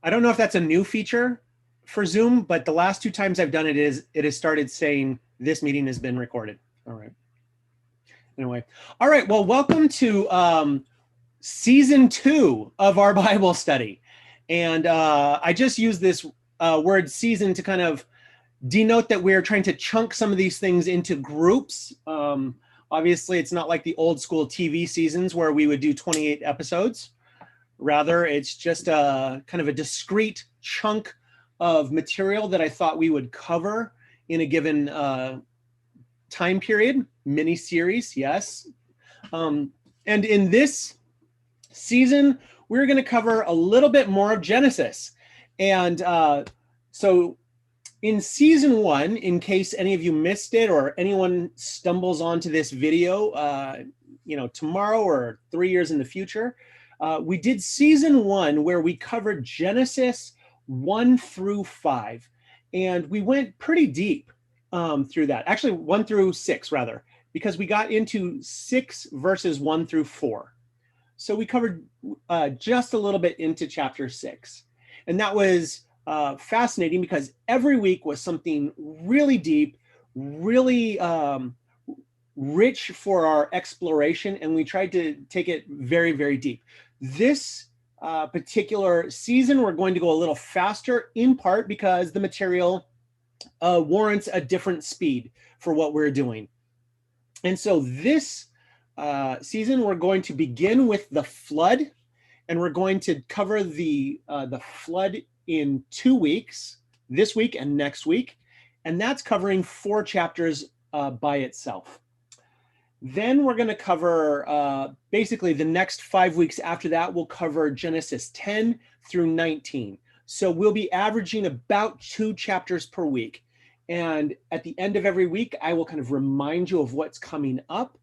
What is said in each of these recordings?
I don't know if that's a new feature for Zoom, but the last 2 times I've done it has started saying this meeting has been recorded. All right. Anyway, all right. Well, welcome to season 2 of our Bible study, and I just use this word season to kind of denote that we're trying to chunk some of these things into groups. Obviously, it's not like the old school TV seasons where we would do 28 episodes. Rather, it's just a kind of a discrete chunk of material that I thought we would cover in a given time period, mini series, yes. And in this season, we're going to cover a little bit more of Genesis. And so in season 1, in case any of you missed it or anyone stumbles onto this video, tomorrow or 3 years in the future, we did season 1 where we covered Genesis 1 through 5, and we went pretty deep through that. Actually, 1 through 6 rather, because we got into 6 verses 1 through 4. So we covered just a little bit into chapter 6, and that was fascinating because every week was something really deep, really rich for our exploration, and we tried to take it very, very deep. This particular season, we're going to go a little faster, in part because the material warrants a different speed for what we're doing. And so this season, we're going to begin with the flood, and we're going to cover the flood in 2 weeks, this week and next week, and that's covering 4 chapters by itself. Then we're going to cover basically the next 5 weeks after that. We'll cover Genesis 10 through 19. So we'll be averaging about 2 chapters per week. And at the end of every week, I will kind of remind you of what's coming up,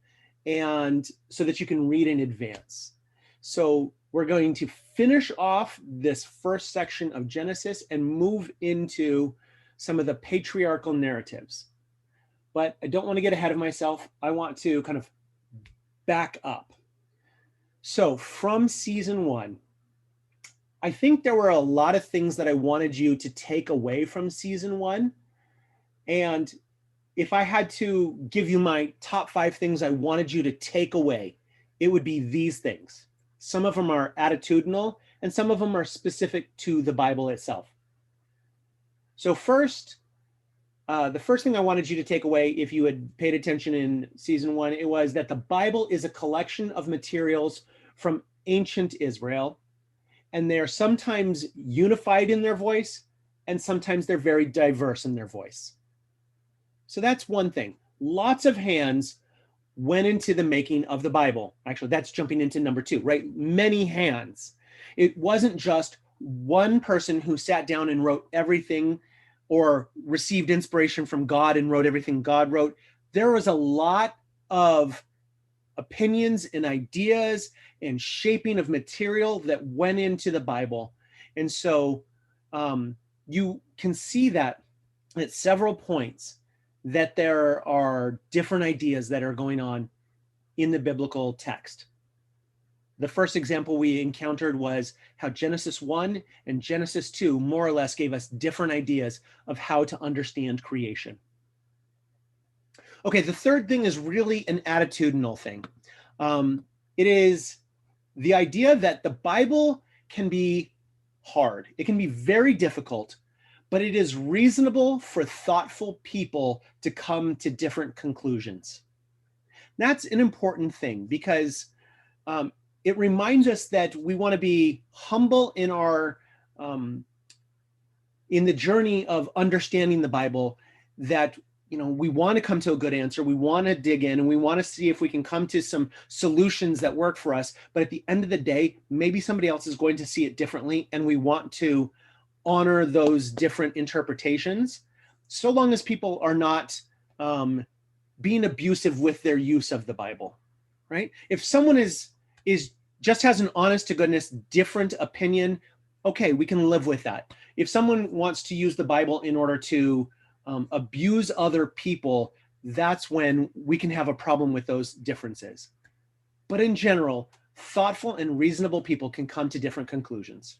and so that you can read in advance. So we're going to finish off this first section of Genesis and move into some of the patriarchal narratives. But I don't want to get ahead of myself. I want to kind of back up. So from season 1, I think there were a lot of things that I wanted you to take away from season 1. And if I had to give you my top 5 things I wanted you to take away, it would be these things. Some of them are attitudinal, and some of them are specific to the Bible itself. So first, the first thing I wanted you to take away, if you had paid attention in season 1, it was that the Bible is a collection of materials from ancient Israel, and they are sometimes unified in their voice, and sometimes they're very diverse in their voice. So that's one thing. Lots of hands went into the making of the Bible. Actually, that's jumping into number 2, right? Many hands. It wasn't just one person who sat down and wrote everything or received inspiration from God and wrote everything God wrote. There was a lot of opinions and ideas and shaping of material that went into the Bible. And so you can see that at several points that there are different ideas that are going on in the biblical text. The first example we encountered was how Genesis 1 and Genesis 2 more or less gave us different ideas of how to understand creation. Okay, the third thing is really an attitudinal thing. It is the idea that the Bible can be hard. It can be very difficult, but it is reasonable for thoughtful people to come to different conclusions. That's an important thing because it reminds us that we want to be humble in our in the journey of understanding the Bible, that we want to come to a good answer. We want to dig in and we want to see if we can come to some solutions that work for us. But at the end of the day, maybe somebody else is going to see it differently, and we want to honor those different interpretations, so long as people are not being abusive with their use of the Bible, right? If someone is just has an honest to goodness different opinion, okay, we can live with that. If someone wants to use the Bible in order to abuse other people, that's when we can have a problem with those differences. But in general, thoughtful and reasonable people can come to different conclusions.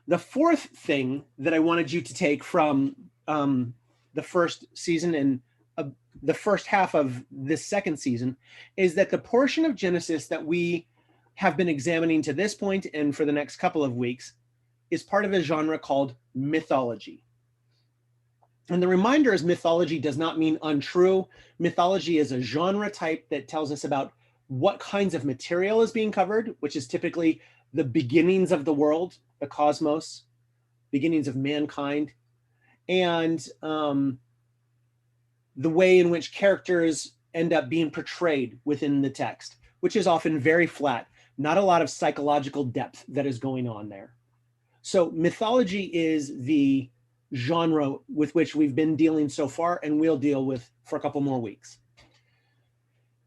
The fourth thing that I wanted you to take from the first season and the first half of this second season is that the portion of Genesis that we have been examining to this point and for the next couple of weeks is part of a genre called mythology. And the reminder is mythology does not mean untrue. Mythology is a genre type that tells us about what kinds of material is being covered, which is typically the beginnings of the world, the cosmos, beginnings of mankind, and the way in which characters end up being portrayed within the text, which is often very flat, not a lot of psychological depth that is going on there. So mythology is the genre with which we've been dealing so far and we'll deal with for a couple more weeks.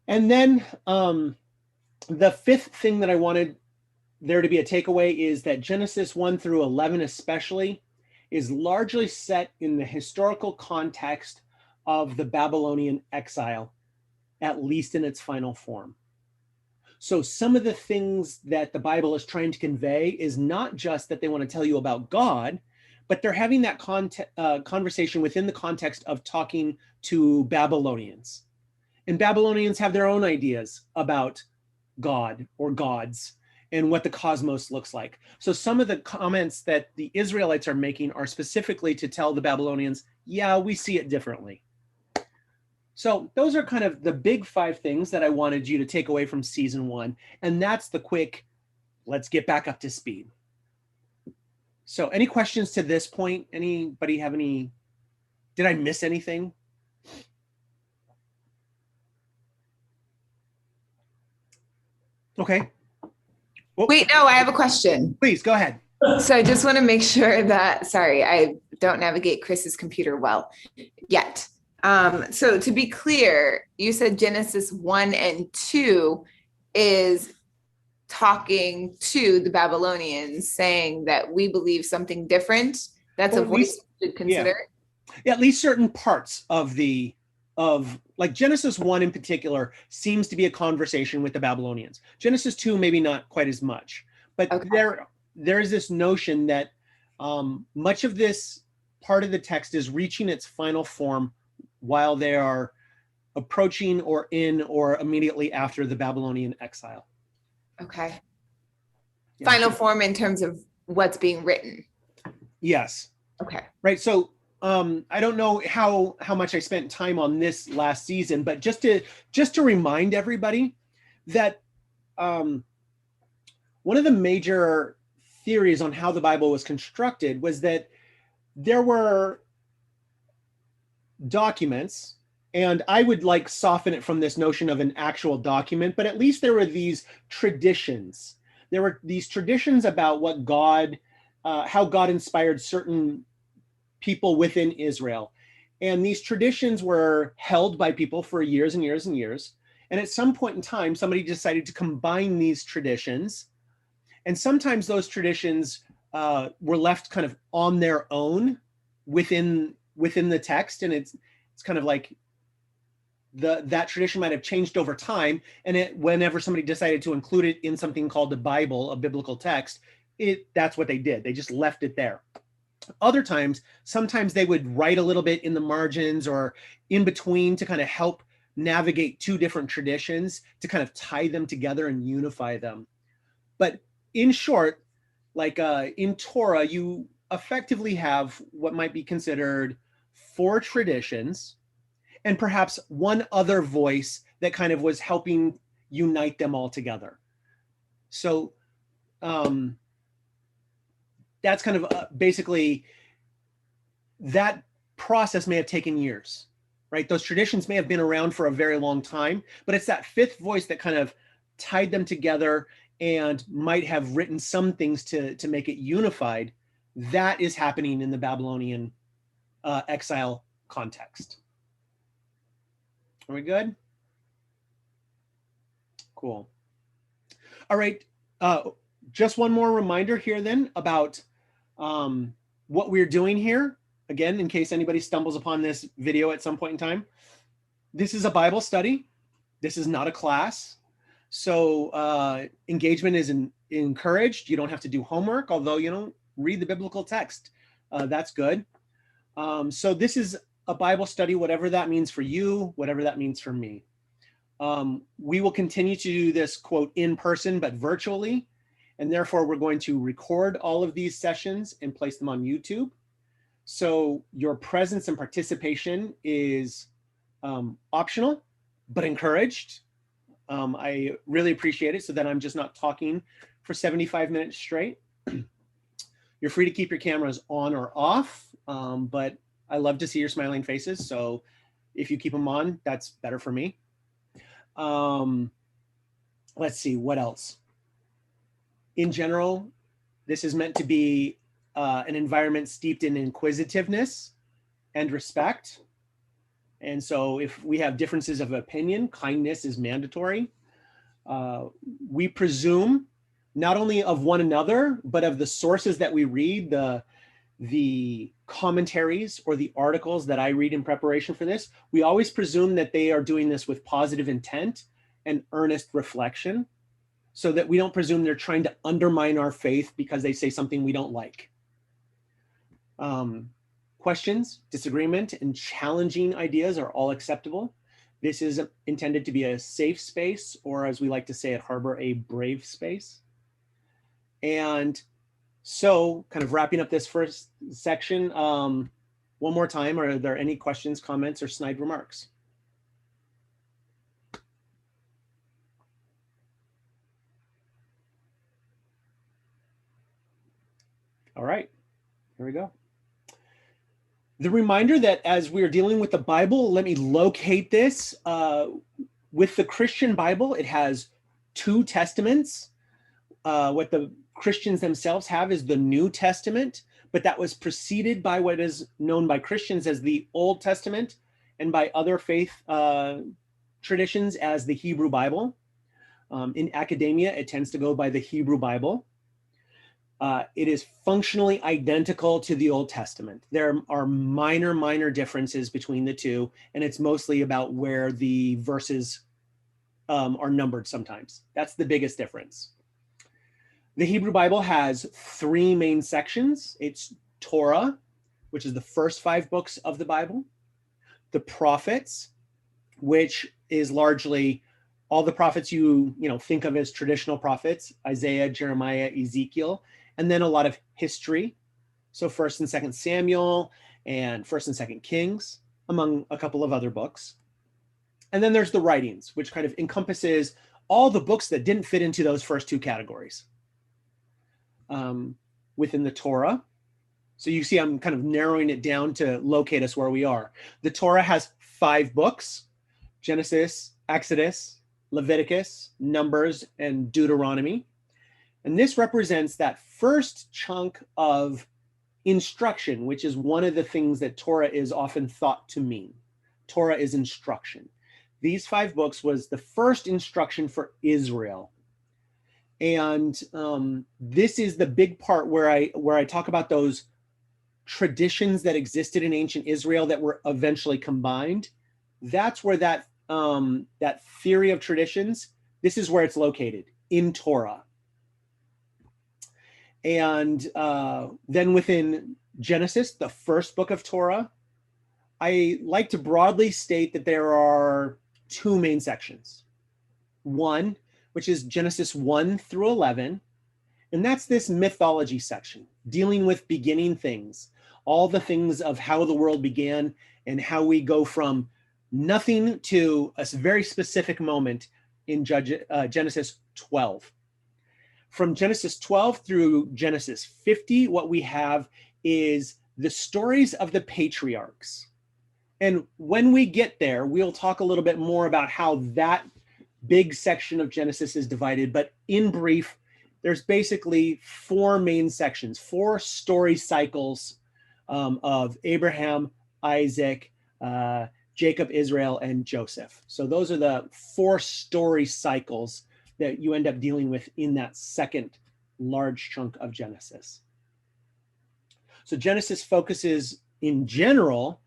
And then the fifth thing that I wanted there to be a takeaway is that Genesis 1 through 11 especially is largely set in the historical context of the Babylonian exile, at least in its final form. So some of the things that the Bible is trying to convey is not just that they want to tell you about God, but they're having that conversation within the context of talking to Babylonians. And Babylonians have their own ideas about God or gods and what the cosmos looks like. So some of the comments that the Israelites are making are specifically to tell the Babylonians, yeah, we see it differently. So those are kind of the big five things that I wanted you to take away from season 1. And that's the quick, let's get back up to speed. So any questions to this point? Anybody have any, did I miss anything? Okay. Well, wait, no, I have a question. Please, go ahead. So I just want to make sure that, sorry, I don't navigate Chris's computer well yet. So to be clear, you said Genesis 1 and 2 is talking to the Babylonians, saying that we believe something different. That's a voice we should consider. Yeah, at least certain parts of like Genesis 1 in particular seems to be a conversation with the Babylonians. Genesis 2, maybe not quite as much, but okay. There is this notion that much of this part of the text is reaching its final form while they are approaching or in or immediately after the Babylonian exile. Okay. Yeah. Final form in terms of what's being written. Yes. Okay. Right. So I don't know how much I spent time on this last season, but just to remind everybody that one of the major theories on how the Bible was constructed was that there were documents, and I would like soften it from this notion of an actual document, but at least there were these traditions. There were these traditions about what God, how God inspired certain people within Israel. And these traditions were held by people for years and years and years. And at some point in time, somebody decided to combine these traditions. And sometimes those traditions were left kind of on their own within the text. And it's kind of like that tradition might have changed over time. And whenever somebody decided to include it in something called the Bible, a biblical text, that's what they did. They just left it there. Other times, sometimes they would write a little bit in the margins or in between to kind of help navigate two different traditions to kind of tie them together and unify them. But in short, like in Torah, you effectively have what might be considered 4 traditions and perhaps one other voice that kind of was helping unite them all together. So that's kind of basically, that process may have taken years, right? Those traditions may have been around for a very long time, but it's that 5th voice that kind of tied them together and might have written some things to make it unified. That is happening in the Babylonian exile context. Are we good? Cool. All right. Just one more reminder here then about what we're doing here. Again, in case anybody stumbles upon this video at some point in time, this is a Bible study. This is not a class. So engagement is encouraged. You don't have to do homework, although, read the biblical text. That's good. So this is a Bible study, whatever that means for you, whatever that means for me. We will continue to do this, quote, in person, but virtually. And therefore, we're going to record all of these sessions and place them on YouTube. So your presence and participation is optional, but encouraged. I really appreciate it, so that I'm just not talking for 75 minutes straight. You're free to keep your cameras on or off, but I love to see your smiling faces. So if you keep them on, that's better for me. Let's see, what else? In general, this is meant to be an environment steeped in inquisitiveness and respect. And so if we have differences of opinion, kindness is mandatory. We presume not only of one another, but of the sources that we read, the commentaries or the articles that I read in preparation for this. We always presume that they are doing this with positive intent and earnest reflection, so that we don't presume they're trying to undermine our faith because they say something we don't like. Questions, disagreement, and challenging ideas are all acceptable. This is intended to be a safe space, or as we like to say at Harbor, a brave space. And so, kind of wrapping up this first section, one more time, are there any questions, comments, or snide remarks? All right, here we go. The reminder that as we're dealing with the Bible, let me locate this. With the Christian Bible, it has two testaments. What the Christians themselves have is the New Testament, but that was preceded by what is known by Christians as the Old Testament, and by other faith traditions as the Hebrew Bible. In academia, it tends to go by the Hebrew Bible. It is functionally identical to the Old Testament. There are minor differences between the two, and it's mostly about where the verses are numbered sometimes. That's the biggest difference. The Hebrew Bible has three main sections. It's Torah, which is the first 5 books of the Bible, the prophets, which is largely all the prophets you think of as traditional prophets, Isaiah, Jeremiah, Ezekiel, and then a lot of history. So 1st and 2nd Samuel and 1st and 2nd Kings, among a couple of other books. And then there's the writings, which kind of encompasses all the books that didn't fit into those first 2 categories within the Torah. So you see, I'm kind of narrowing it down to locate us where we are. The Torah has 5 books: Genesis, Exodus, Leviticus, Numbers, and Deuteronomy. And this represents that first chunk of instruction, which is one of the things that Torah is often thought to mean. Torah is instruction. These 5 books was the first instruction for Israel. And this is the big part where I talk about those traditions that existed in ancient Israel that were eventually combined. That's where that theory of traditions, this is where it's located, in Torah. And then within Genesis, the first book of Torah, I like to broadly state that there are 2 main sections. One, which is Genesis 1 through 11, and that's this mythology section, dealing with beginning things, all the things of how the world began and how we go from nothing to a very specific moment in Genesis 12. From Genesis 12 through Genesis 50, what we have is the stories of the patriarchs. And when we get there, we'll talk a little bit more about how that big section of Genesis is divided. But in brief, there's basically 4 main sections, 4 story cycles of Abraham, Isaac, Jacob, Israel, and Joseph. So those are the 4 story cycles that you end up dealing with in that second large chunk of Genesis. So Genesis focuses in general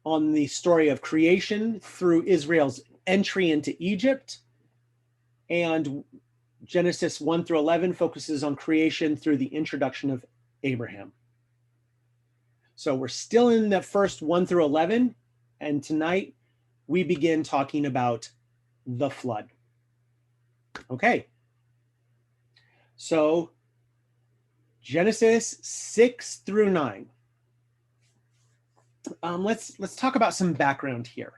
on the story of creation through Israel's entry into Egypt, and Genesis 1 through 11 focuses on creation through the introduction of Abraham. So we're still in the first 1 through 11, and tonight we begin talking about the flood. Okay. So Genesis 6 through 9. Let's talk about some background here.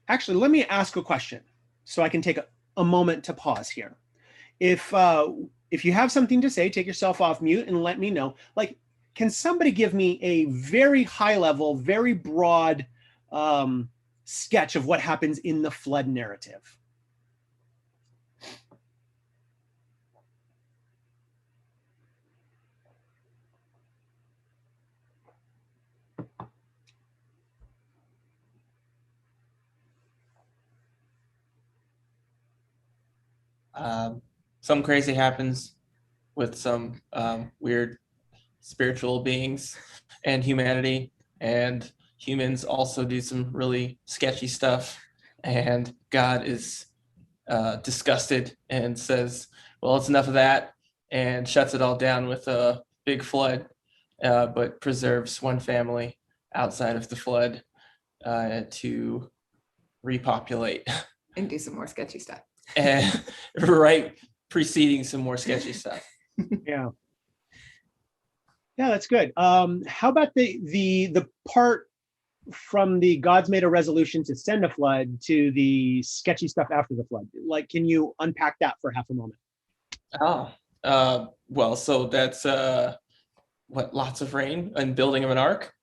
Actually, let me ask a question so I can take a moment to pause here. If you have something to say, take yourself off mute and let me know. Like, can somebody give me a very high level, very broad sketch of what happens in the flood narrative? Something crazy happens with some weird spiritual beings and humanity, and humans also do some really sketchy stuff, and God is disgusted and says, well, it's enough of that, and shuts it all down with a big flood, but preserves one family outside of the flood to repopulate. And do some more sketchy stuff. And right preceding some more sketchy stuff. Yeah. Yeah, that's good. How about the part from the God's made a resolution to send a flood to the sketchy stuff after the flood? Like, can you unpack that for half a moment? Well, so that's lots of rain and building of an ark.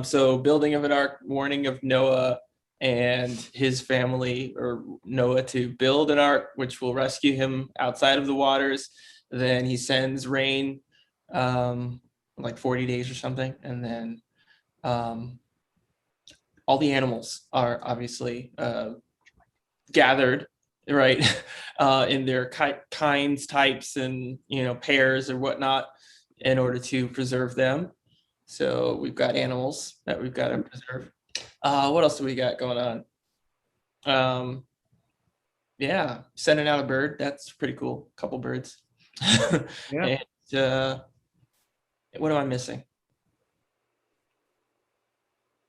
So building of an ark, warning of Noah and his family, or Noah, to build an ark which will rescue him outside of the waters. Then he sends rain, like 40 days or something, and then all the animals are obviously gathered, right, in their kinds, types, and pairs or whatnot, in order to preserve them. So we've got animals that we've got to preserve. What else do we got going on? Yeah, sending out a bird. That's pretty cool. A couple birds. Yeah. And what am I missing?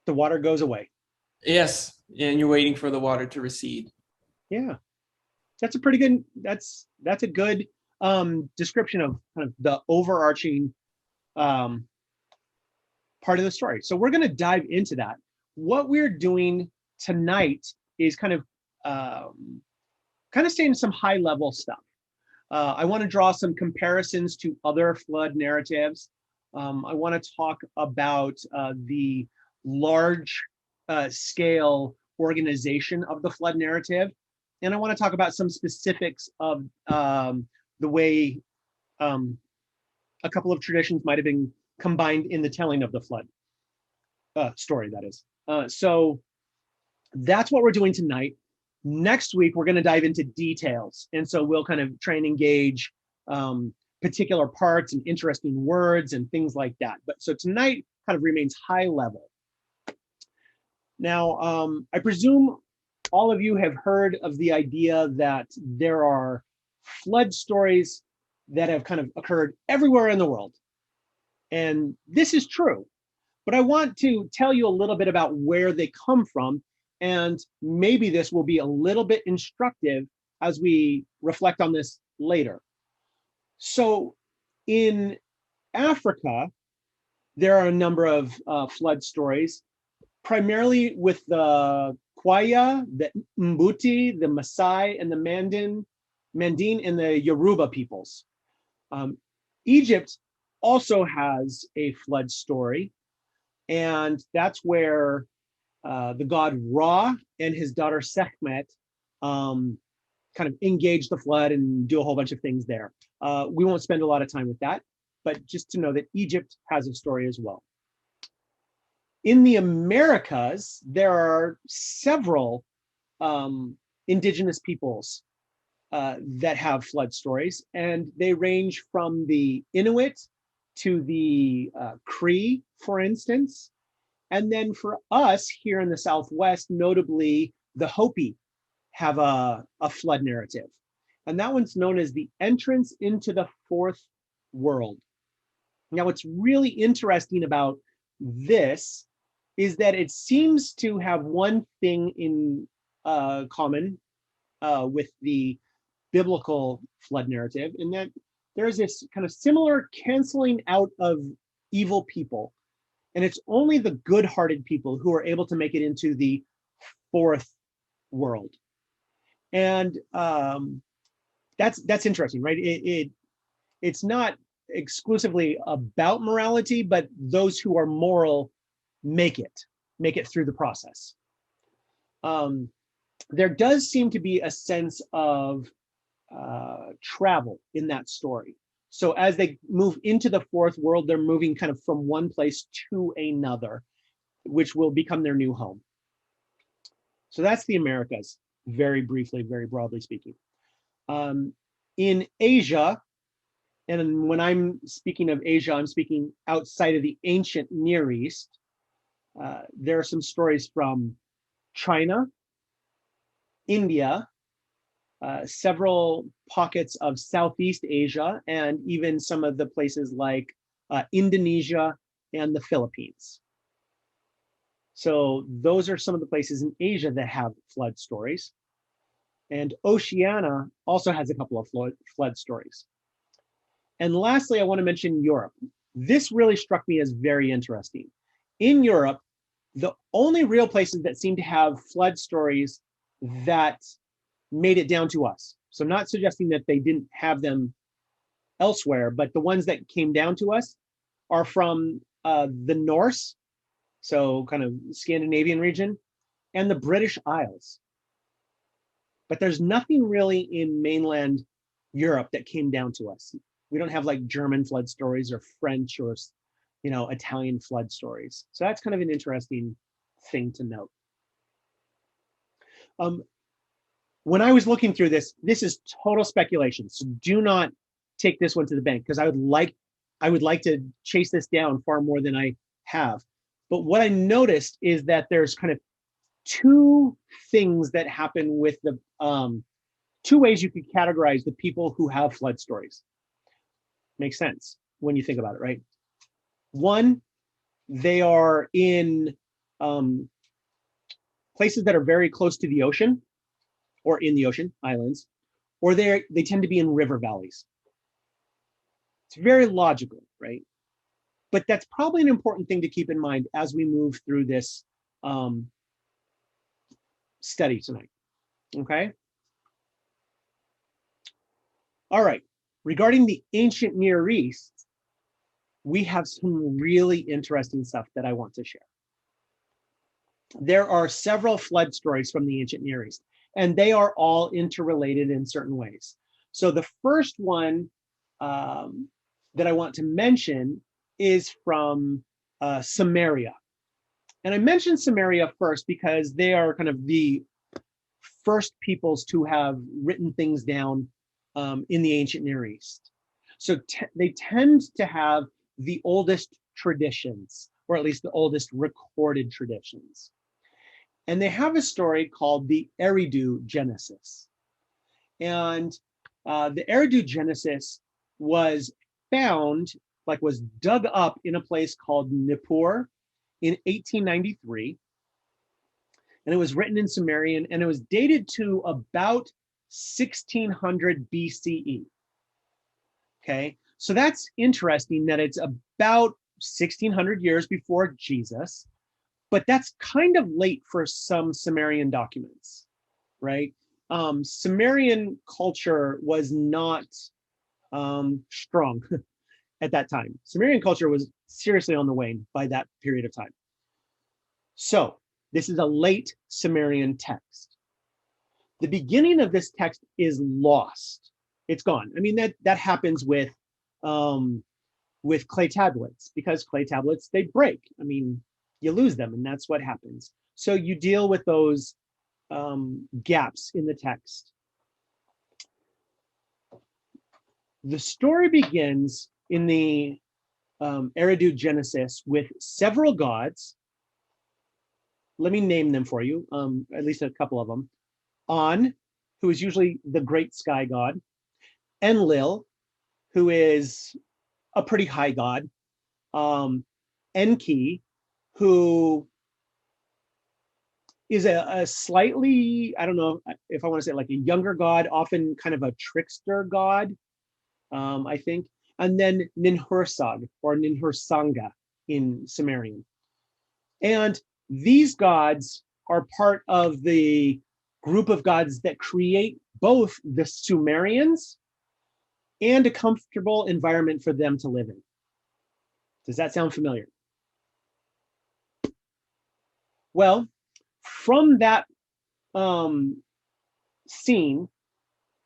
The water goes away. Yes, and you're waiting for the water to recede. Yeah, that's a pretty good. That's a good description of kind of the overarching part of the story. So we're going to dive into that. What we're doing tonight is kind of staying some high level stuff. I want to draw some comparisons to other flood narratives. I want to talk about the large scale organization of the flood narrative. And I want to talk about some specifics of the way a couple of traditions might have been combined in the telling of the flood story, that is. So that's what we're doing tonight. Next week, we're going to dive into details. And so we'll kind of try and engage particular parts and interesting words and things like that. But so tonight kind of remains high level. Now, I presume all of you have heard of the idea that there are flood stories that have kind of occurred everywhere in the world. And this is true. But I want to tell you a little bit about where they come from. And maybe this will be a little bit instructive as we reflect on this later. So in Africa, there are a number of flood stories, primarily with the Kwaya, the Mbuti, the Maasai, and the Mandin and the Yoruba peoples. Egypt also has a flood story, and that's where the god Ra and his daughter Sekhmet kind of engage the flood and do a whole bunch of things there. We won't spend a lot of time with that, but just to know that Egypt has a story as well. In the Americas, there are several indigenous peoples that have flood stories, and they range from the Inuit to the Cree, for instance. And then for us here in the Southwest, notably the Hopi have a flood narrative. And that one's known as the entrance into the fourth world. Now, what's really interesting about this is that it seems to have one thing in common with the biblical flood narrative, in that there's this kind of similar canceling out of evil people. And it's only the good-hearted people who are able to make it into the fourth world. And that's interesting, right? It's not exclusively about morality, but those who are moral make it through the process. There does seem to be a sense of travel in that story. So as they move into the fourth world, they're moving kind of from one place to another, which will become their new home. So that's the Americas, very briefly, very broadly speaking. In Asia, and when I'm speaking of Asia, I'm speaking outside of the ancient Near East. There are some stories from China, India, several pockets of Southeast Asia, and even some of the places like Indonesia and the Philippines. So those are some of the places in Asia that have flood stories. And Oceania also has a couple of flood stories. And lastly, I want to mention Europe. This really struck me as very interesting. In Europe, the only real places that seem to have flood stories that made it down to us. So I'm not suggesting that they didn't have them elsewhere, but the ones that came down to us are from the Norse, so kind of Scandinavian region, and the British Isles. But there's nothing really in mainland Europe that came down to us. We don't have like German flood stories or French or, Italian flood stories. So that's kind of an interesting thing to note. When I was looking through this is total speculation. So do not take this one to the bank, because I would like to chase this down far more than I have. But what I noticed is that there's kind of two things that happen with the two ways you could categorize the people who have flood stories. Makes sense when you think about it, right? One, they are in places that are very close to the ocean, or in the ocean, islands, or they tend to be in river valleys. It's very logical, right? But that's probably an important thing to keep in mind as we move through this study tonight, okay? All right, regarding the ancient Near East, we have some really interesting stuff that I want to share. There are several flood stories from the ancient Near East, and they are all interrelated in certain ways. So the first one that I want to mention is from Samaria. And I mentioned Samaria first because they are kind of the first peoples to have written things down in the ancient Near East. So they tend to have the oldest traditions, or at least the oldest recorded traditions. And they have a story called the Eridu Genesis. And the Eridu Genesis was found, was dug up in a place called Nippur in 1893. And it was written in Sumerian, and it was dated to about 1600 BCE. Okay, so that's interesting that it's about 1600 years before Jesus, but that's kind of late for some Sumerian documents, right? Sumerian culture was not strong at that time. Sumerian culture was seriously on the wane by that period of time. So this is a late Sumerian text. The beginning of this text is lost. It's gone. I mean, that happens with clay tablets, because clay tablets, they break. I mean, you lose them, and that's what happens. So you deal with those gaps in the text. The story begins in the Eridu Genesis with several gods. Let me name them for you, at least a couple of them. On, who is usually the great sky god, Enlil, who is a pretty high god, Enki, who is a slightly, I don't know if I want to say like a younger god, often kind of a trickster god, I think. And then Ninhursag or Ninhursanga in Sumerian. And these gods are part of the group of gods that create both the Sumerians and a comfortable environment for them to live in. Does that sound familiar? Well, from that scene,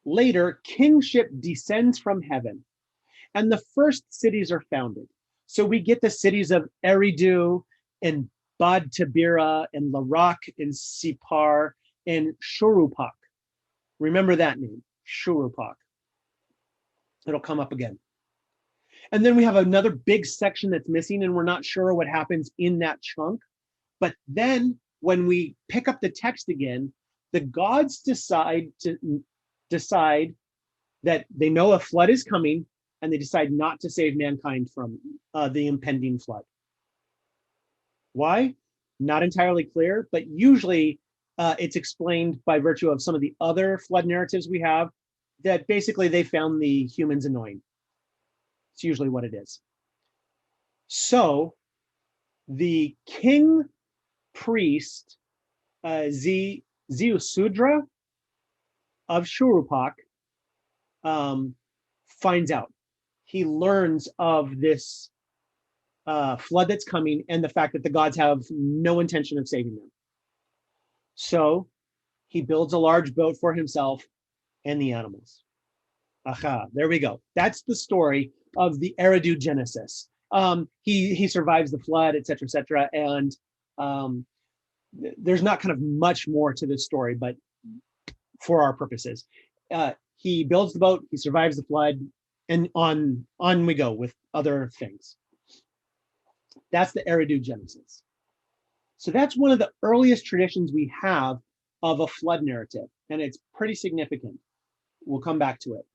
later, kingship descends from heaven, and the first cities are founded. So we get the cities of Eridu and Bad Tabira and Larak and Sipar and Shurupak. Remember that name, Shurupak. It'll come up again. And then we have another big section that's missing, and we're not sure what happens in that chunk. But then when we pick up the text again, the gods decide that they know a flood is coming, and they decide not to save mankind from the impending flood. Why? Not entirely clear, but usually it's explained by virtue of some of the other flood narratives we have, that basically they found the humans annoying. It's usually what it is. So the king priest Ziusudra of Shurupak finds out. He learns of this flood that's coming and the fact that the gods have no intention of saving them. So he builds a large boat for himself and the animals. Aha, there we go. That's the story of the Eridu Genesis. He survives the flood, et cetera, and there's not kind of much more to this story, but for our purposes, he builds the boat, he survives the flood, and on we go with other things. That's the Eridu Genesis. So that's one of the earliest traditions we have of a flood narrative, and it's pretty significant. We'll come back to it.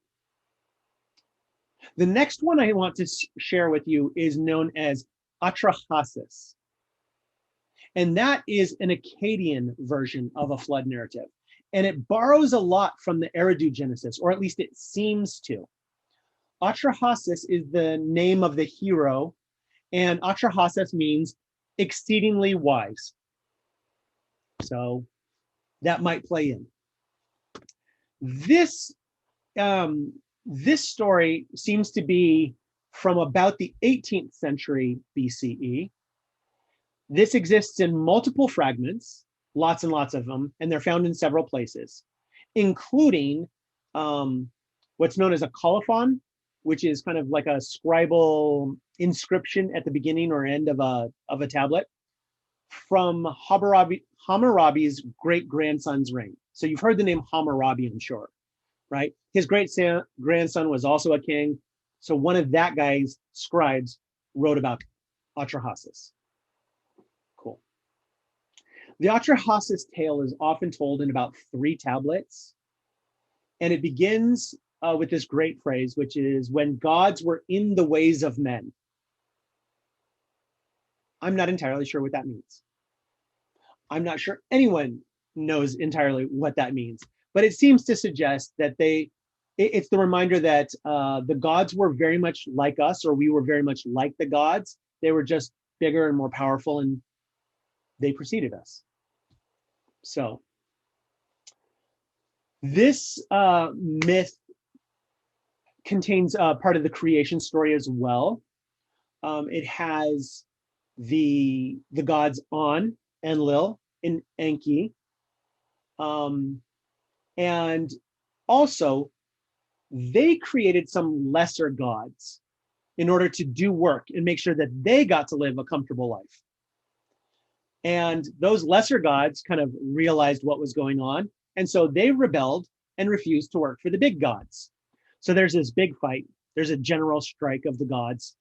The next one I want to share with you is known as Atrahasis. And that is an Akkadian version of a flood narrative. And it borrows a lot from the Eridu Genesis, or at least it seems to. Atrahasis is the name of the hero, and Atrahasis means exceedingly wise. So that might play in. This story seems to be from about the 18th century BCE. This exists in multiple fragments, lots and lots of them, and they're found in several places, including what's known as a colophon, which is kind of like a scribal inscription at the beginning or end of a tablet from Hammurabi's great-grandson's reign. So you've heard the name Hammurabi, I'm sure, right? His great-grandson was also a king. So one of that guy's scribes wrote about Atrahasis. Cool. The Atrahasis tale is often told in about 3 tablets. And it begins with this great phrase, which is, when gods were in the ways of men. I'm not entirely sure what that means. I'm not sure anyone knows entirely what that means, but it seems to suggest that it's the reminder that the gods were very much like us, or we were very much like the gods. They were just bigger and more powerful, and they preceded us. So this myth contains part of the creation story as well. It has the gods On, Enlil, and Enki. And also, they created some lesser gods in order to do work and make sure that they got to live a comfortable life. And those lesser gods kind of realized what was going on. And so they rebelled and refused to work for the big gods. So there's this big fight. There's a general strike of the gods.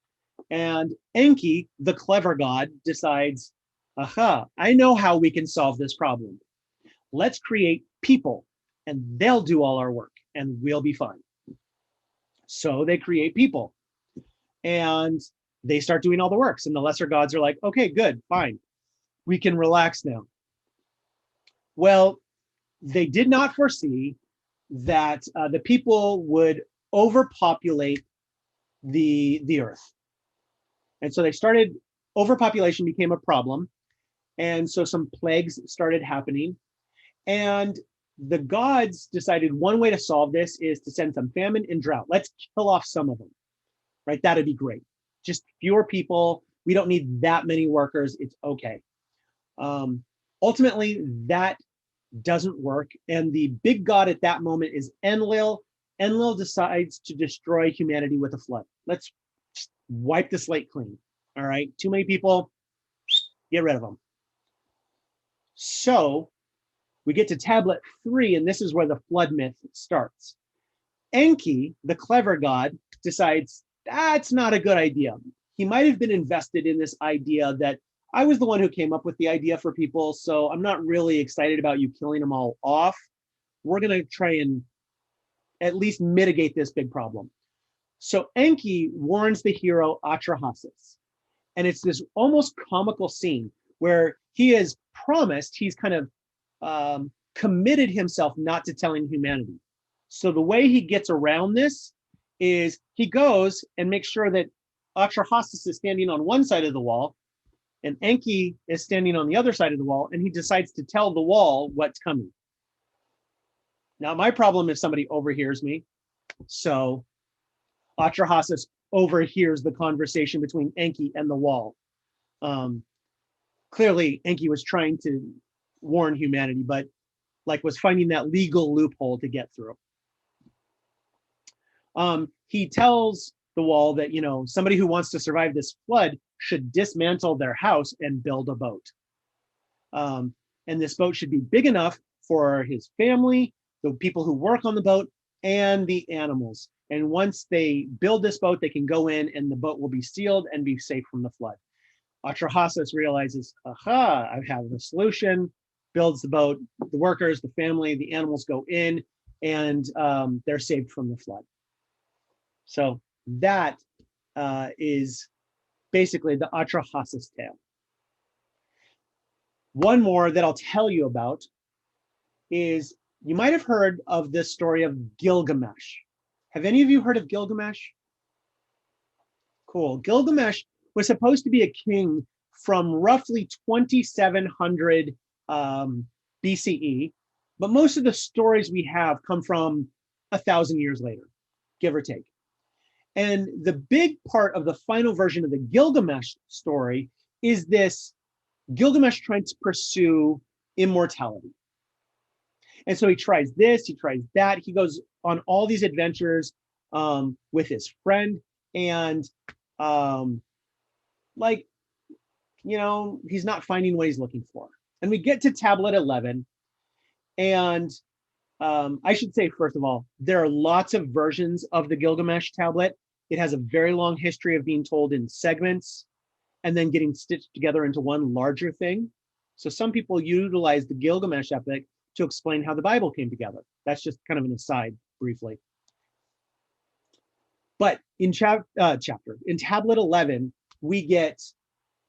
And Enki, the clever god, decides, aha, I know how we can solve this problem. Let's create people and they'll do all our work and we'll be fine. So they create people and they start doing all the works, and the lesser gods are like, okay, good, fine. We can relax now. Well, they did not foresee that the people would overpopulate the earth. And so they started, overpopulation became a problem. And so some plagues started happening. And the gods decided one way to solve this is to send some famine and drought. Let's kill off some of them, right? That'd be great. Just fewer people. We don't need that many workers. It's okay. Ultimately, that doesn't work. And the big god at that moment is Enlil. Enlil decides to destroy humanity with a flood. Let's just wipe the slate clean. All right, too many people, get rid of them. So we get to tablet 3, and this is where the flood myth starts. Enki, the clever god, decides that's not a good idea. He might have been invested in this idea that I was the one who came up with the idea for people, so I'm not really excited about you killing them all off. We're going to try and at least mitigate this big problem. So Enki warns the hero Atrahasis. And it's this almost comical scene where he has promised, he's kind of committed himself not to telling humanity. So the way he gets around this is he goes and makes sure that Atrahasis is standing on one side of the wall and Enki is standing on the other side of the wall, and he decides to tell the wall what's coming. Now, my problem is somebody overhears me. So Atrahasis overhears the conversation between Enki and the wall. Clearly, Enki was trying to warn humanity, but like was finding that legal loophole to get through. He tells the wall that, you know, somebody who wants to survive this flood should dismantle their house and build a boat. And this boat should be big enough for his family, the people who work on the boat, and the animals. And once they build this boat, they can go in and the boat will be sealed and be safe from the flood. Atrahasis realizes, aha, I have the solution, builds the boat, the workers, the family, the animals go in, and they're saved from the flood. So that is basically the Atrahasis tale. One more that I'll tell you about is, you might have heard of this story of Gilgamesh. Have any of you heard of Gilgamesh? Cool. Gilgamesh was supposed to be a king from roughly 2700 BCE, but most of the stories we have come from 1,000 years later, give or take. And the big part of the final version of the Gilgamesh story is this Gilgamesh trying to pursue immortality. And so he tries this, he tries that. He goes on all these adventures with his friend, and like, you know, he's not finding what he's looking for. And we get to tablet 11, and I should say, first of all, there are lots of versions of the Gilgamesh tablet. It has a very long history of being told in segments and then getting stitched together into one larger thing. So some people utilize the Gilgamesh epic to explain how the Bible came together. That's just kind of an aside briefly. But in in tablet 11, we get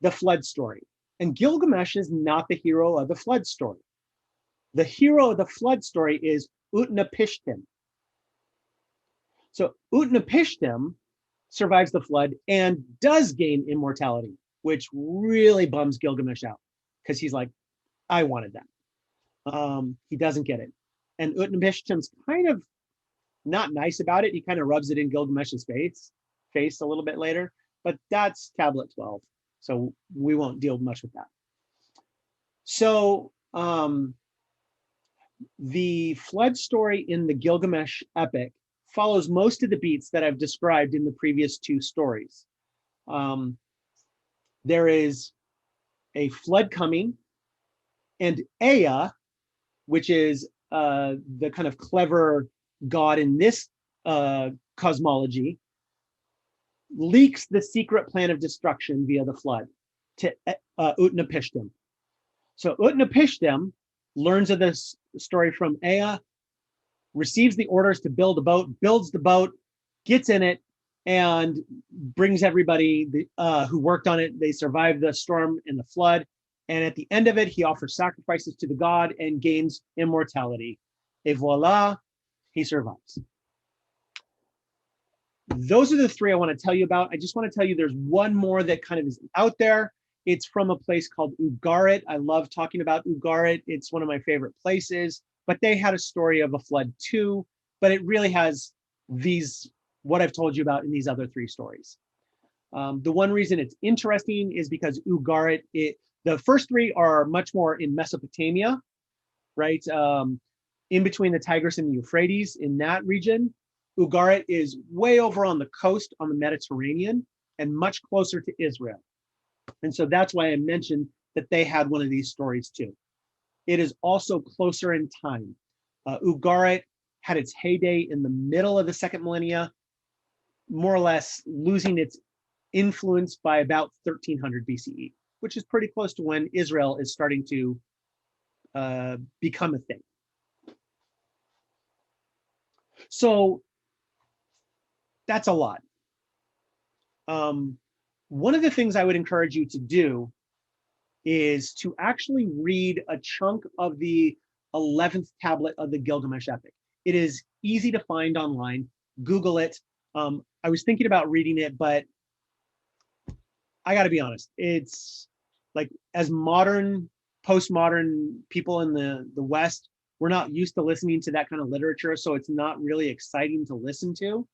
the flood story. And Gilgamesh is not the hero of the flood story. The hero of the flood story is Utnapishtim. So Utnapishtim survives the flood and does gain immortality, which really bums Gilgamesh out because he's like, I wanted that. He doesn't get it. And Utnapishtim's kind of not nice about it. He kind of rubs it in Gilgamesh's face a little bit later, but that's tablet 12. So we won't deal much with that. So the flood story in the Gilgamesh epic follows most of the beats that I've described in the previous two stories. There is a flood coming, and Ea, which is the kind of clever god in this cosmology, leaks the secret plan of destruction via the flood to Utnapishtim. So Utnapishtim learns of this story from Ea, receives the orders to build a boat, builds the boat, gets in it, and brings everybody who worked on it. They survive the storm and the flood. And at the end of it, he offers sacrifices to the god and gains immortality. Et voila, he survives. Those are the three I want to tell you about. I just want to tell you there's one more that kind of is out there. It's from a place called Ugarit. I love talking about Ugarit. It's one of my favorite places, but they had a story of a flood too, but it really has what I've told you about in these other three stories. The one reason it's interesting is because Ugarit, the first three are much more in Mesopotamia, right? In between the Tigris and the Euphrates, in that region. Ugarit is way over on the coast on the Mediterranean and much closer to Israel. And so that's why I mentioned that they had one of these stories too. It is also closer in time. Ugarit had its heyday in the middle of the second millennia, more or less losing its influence by about 1300 BCE, which is pretty close to when Israel is starting to become a thing. So that's a lot. One of the things I would encourage you to do is to actually read a chunk of the 11th tablet of the Gilgamesh epic. It is easy to find online. Google it. I was thinking about reading it, but I got to be honest. It's like, as postmodern people in the West, we're not used to listening to that kind of literature, so it's not really exciting to listen to.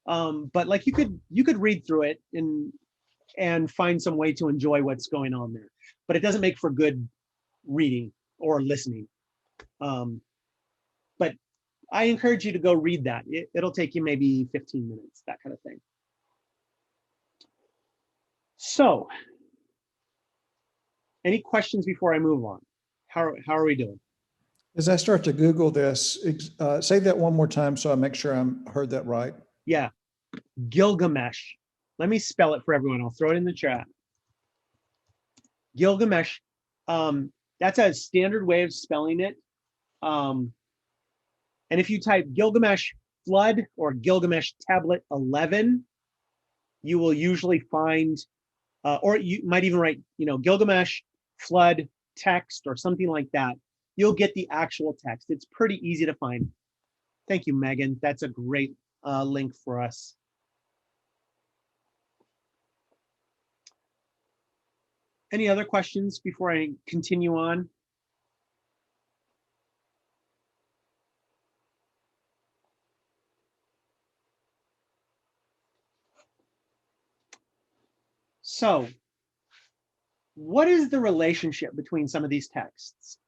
But like you could read through it and find some way to enjoy what's going on there. But it doesn't make for good reading or listening. But I encourage you to go read that. It'll take you maybe 15 minutes, that kind of thing. So, any questions before I move on? How are we doing? As I start to Google this, say that one more time so I make sure I heard that right. Yeah, Gilgamesh. Let me spell it for everyone. I'll throw it in the chat. Gilgamesh. That's a standard way of spelling it. And if you type Gilgamesh flood or Gilgamesh tablet 11, you will usually find, or you might even write, Gilgamesh flood text or something like that. You'll get the actual text. It's pretty easy to find. Thank you, Megan. That's a great link for us. Any other questions before I continue on? So, what is the relationship between some of these texts?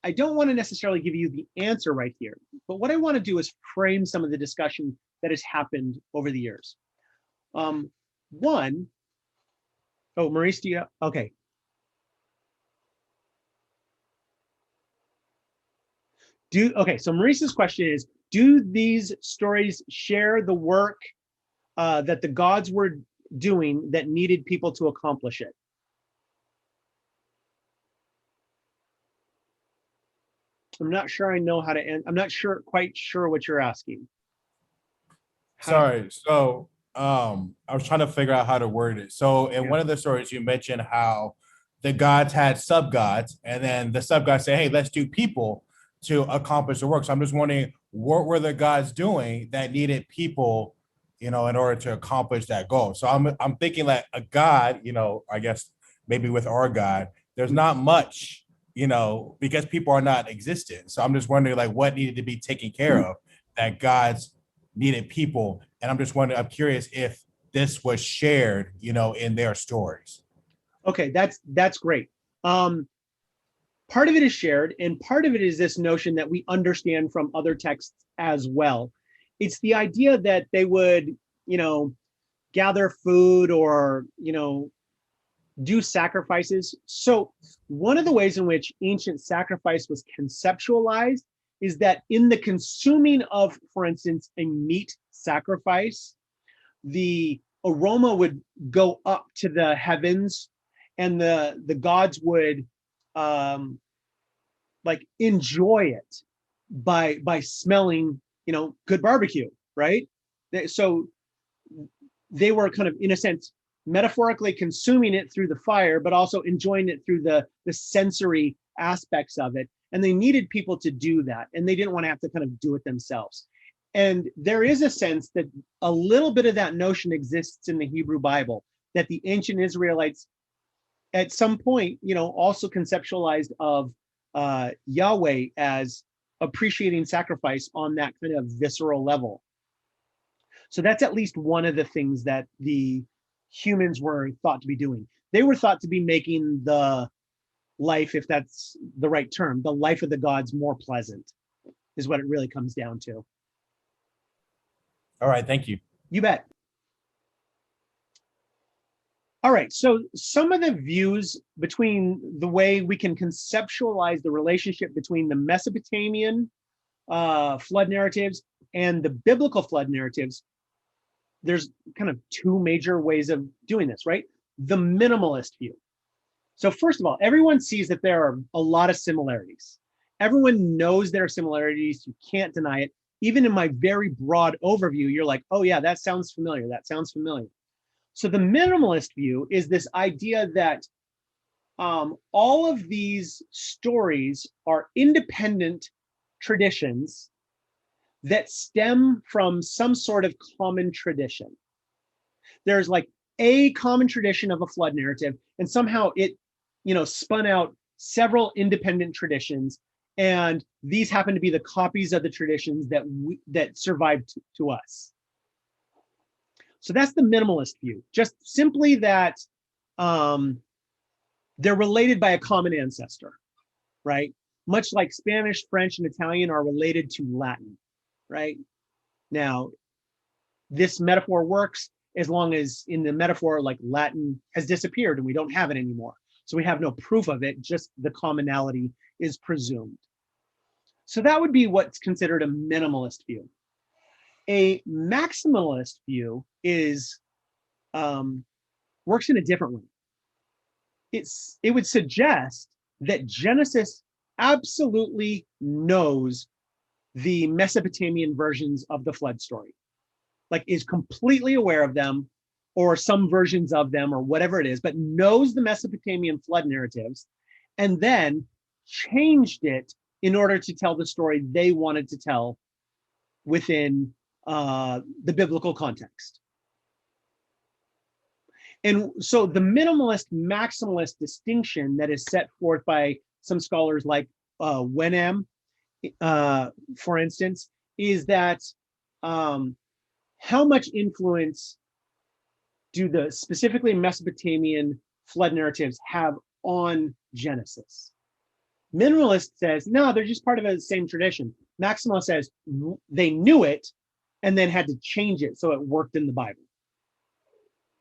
I don't want to necessarily give you the answer right here, but what I want to do is frame some of the discussion that has happened over the years. One, Maurice, do you? Okay. So Maurice's question is, do these stories share the work that the gods were doing that needed people to accomplish it? I'm not sure I know how to end. I'm not quite sure what you're asking. Sorry. So I was trying to figure out how to word it. So in one of the stories, you mentioned how the gods had sub-gods, and then the sub-gods say, hey, let's do people to accomplish the work. So I'm just wondering, what were the gods doing that needed people, in order to accomplish that goal? So I'm thinking like a god, I guess maybe with our God, there's not much, because people are not existent. So I'm just wondering like what needed to be taken care of that gods needed people. And I'm curious if this was shared, in their stories. Okay, that's great. Part of it is shared, and part of it is this notion that we understand from other texts as well. It's the idea that they would, gather food or, do sacrifices. So one of the ways in which ancient sacrifice was conceptualized is that in the consuming of, for instance, a meat sacrifice, the aroma would go up to the heavens, and the gods would enjoy it. by smelling, good barbecue, right? So they were kind of, in a sense, metaphorically consuming it through the fire, but also enjoying it through the sensory aspects of it. And they needed people to do that, and they didn't want to have to kind of do it themselves. And there is a sense that a little bit of that notion exists in the Hebrew Bible, that the ancient Israelites at some point, also conceptualized of Yahweh as appreciating sacrifice on that kind of visceral level. So that's at least one of the things that the humans were thought to be doing. They were thought to be making the life, if that's the right term, the life of the gods more pleasant, is what it really comes down to. All right, thank you. You bet. All right, so some of the views between the way we can conceptualize the relationship between the Mesopotamian flood narratives and the biblical flood narratives, there's kind of two major ways of doing this, right? The minimalist view. So first of all, everyone sees that there are a lot of similarities. Everyone knows there are similarities. You can't deny it. Even in my very broad overview, you're like, oh yeah, that sounds familiar. That sounds familiar. So the minimalist view is this idea that all of these stories are independent traditions that stem from some sort of common tradition. There's like a common tradition of a flood narrative, and somehow it, spun out several independent traditions, and these happen to be the copies of the traditions that survived to us. So that's the minimalist view, just simply that they're related by a common ancestor, right? Much like Spanish, French, and Italian are related to Latin, right? Now, this metaphor works as long as in the metaphor, like Latin has disappeared and we don't have it anymore. So we have no proof of it, just the commonality is presumed. So that would be what's considered a minimalist view. A maximalist view is works in a different way. It would suggest that Genesis absolutely knows the Mesopotamian versions of the flood story, like is completely aware of them, or some versions of them, or whatever it is, but knows the Mesopotamian flood narratives, and then changed it in order to tell the story they wanted to tell within the biblical context. And so the minimalist maximalist distinction that is set forth by some scholars like Wenham, for instance, is that how much influence do the specifically Mesopotamian flood narratives have on Genesis? Minimalist says, no, they're just part of the same tradition. Maximalist says they knew it and then had to change it so it worked in the Bible.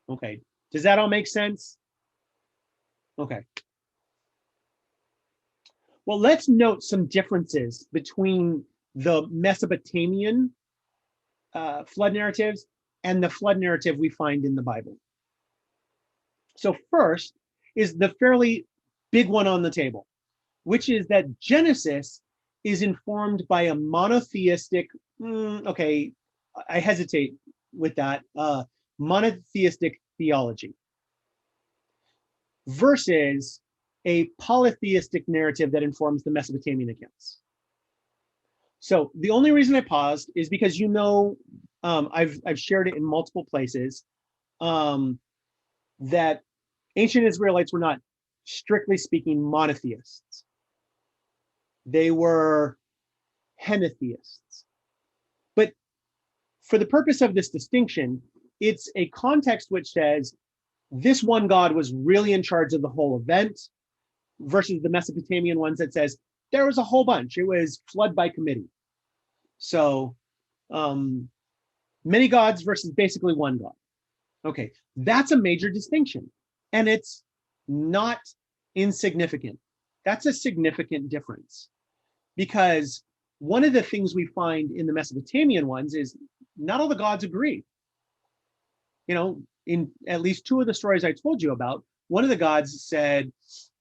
Okay, does that all make sense? Okay. Well, let's note some differences between the Mesopotamian flood narratives and the flood narrative we find in the Bible. So first is the fairly big one on the table, which is that Genesis is informed by a monotheistic, okay, I hesitate with that, monotheistic theology versus a polytheistic narrative that informs the Mesopotamian accounts. So the only reason I paused is because I've shared it in multiple places that ancient Israelites were not, strictly speaking, monotheists. They were henotheists. But for the purpose of this distinction, it's a context which says this one God was really in charge of the whole event versus the Mesopotamian ones that says there was a whole bunch. It was flood by committee. So many gods versus basically one God. Okay, that's a major distinction. And it's not insignificant. That's a significant difference. Because one of the things we find in the Mesopotamian ones is not all the gods agree. In at least two of the stories I told you about, one of the gods said,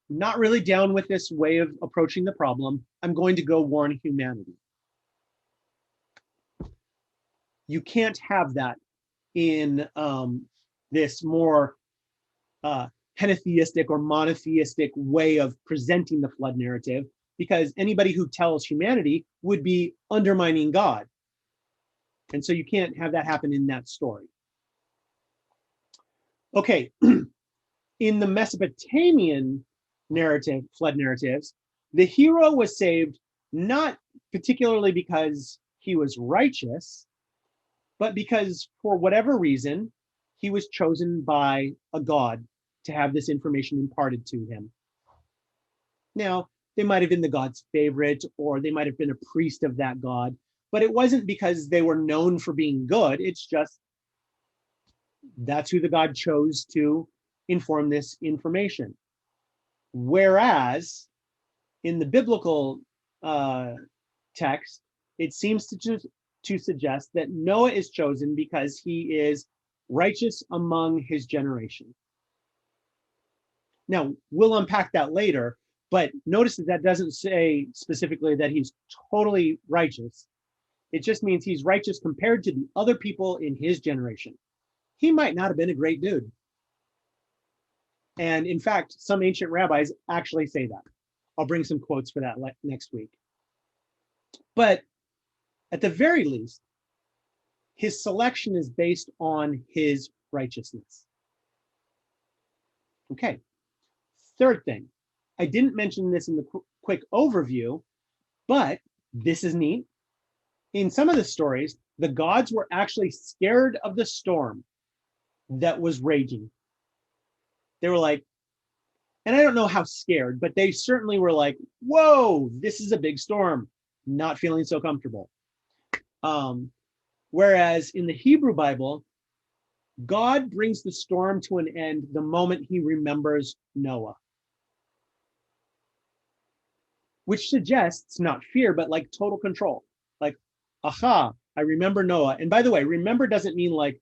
not really down with this way of approaching the problem. I'm going to go warn humanity. You can't have that in this more henotheistic or monotheistic way of presenting the flood narrative, because anybody who tells humanity would be undermining God. And so you can't have that happen in that story. Okay, in the Mesopotamian narrative, flood narratives, the hero was saved not particularly because he was righteous, but because for whatever reason, he was chosen by a god to have this information imparted to him. Now, they might have been the god's favorite, or they might have been a priest of that god, but it wasn't because they were known for being good. It's just that's who the god chose to inform this information. Whereas in the biblical text, it seems to suggest that Noah is chosen because he is righteous among his generation. Now, we'll unpack that later, but notice that doesn't say specifically that he's totally righteous. It just means he's righteous compared to the other people in his generation. He might not have been a great dude. And in fact, some ancient rabbis actually say that. I'll bring some quotes for that next week. But at the very least, his selection is based on his righteousness. Okay. Third thing, I didn't mention this in the quick overview, but this is neat. In some of the stories, the gods were actually scared of the storm that was raging. They were like, and I don't know how scared, but they certainly were like, whoa, this is a big storm, not feeling so comfortable. Whereas in the Hebrew Bible, God brings the storm to an end the moment he remembers Noah, which suggests not fear, but like total control. Like, aha, I remember Noah. And by the way, remember doesn't mean like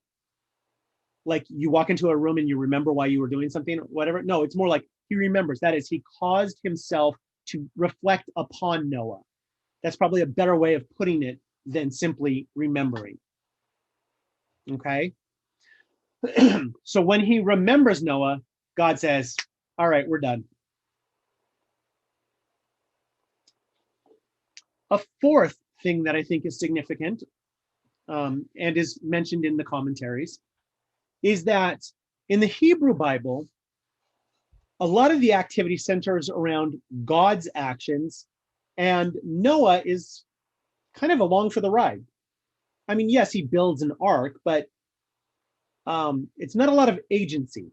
you walk into a room and you remember why you were doing something or whatever. No, it's more like he remembers. That is, he caused himself to reflect upon Noah. That's probably a better way of putting it than simply remembering. Okay. So when he remembers Noah, God says, all right, we're done. A fourth thing that I think is significant and is mentioned in the commentaries is that in the Hebrew Bible, a lot of the activity centers around God's actions, and Noah is kind of along for the ride. I mean, yes, he builds an ark, but it's not a lot of agency.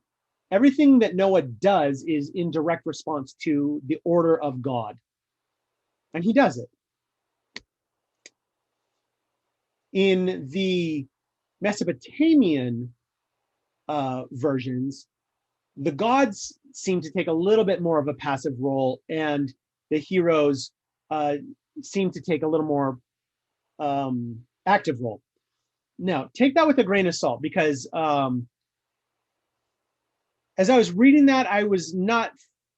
Everything that Noah does is in direct response to the order of God, and he does it. In the Mesopotamian versions, the gods seem to take a little bit more of a passive role, and the heroes seem to take a little more active role. Now, take that with a grain of salt, because as I was reading that, I was not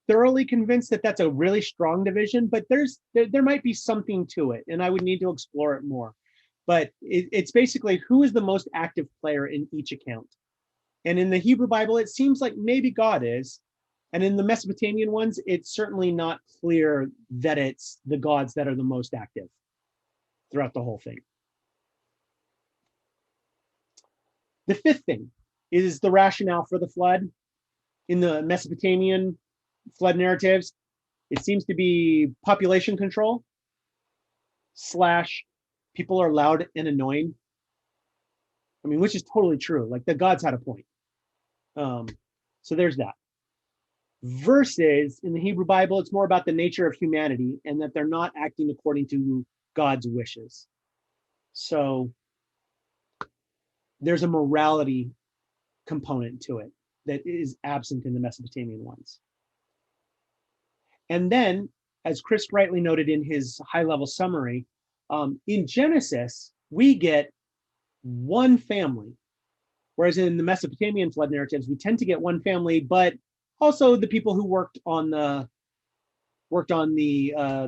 thoroughly convinced that that's a really strong division, but there might be something to it, and I would need to explore it more. But it's basically who is the most active player in each account. And in the Hebrew Bible, it seems like maybe God is. And in the Mesopotamian ones, it's certainly not clear that it's the gods that are the most active throughout the whole thing. The fifth thing is the rationale for the flood. In the Mesopotamian flood narratives, it seems to be population control / people are loud and annoying. I mean, which is totally true. Like the gods had a point. So there's that. Versus in the Hebrew Bible, it's more about the nature of humanity and that they're not acting according to God's wishes. So there's a morality component to it that is absent in the Mesopotamian ones. And then, as Chris rightly noted in his high-level summary, in Genesis, we get one family, whereas in the Mesopotamian flood narratives, we tend to get one family, but also the people who worked on the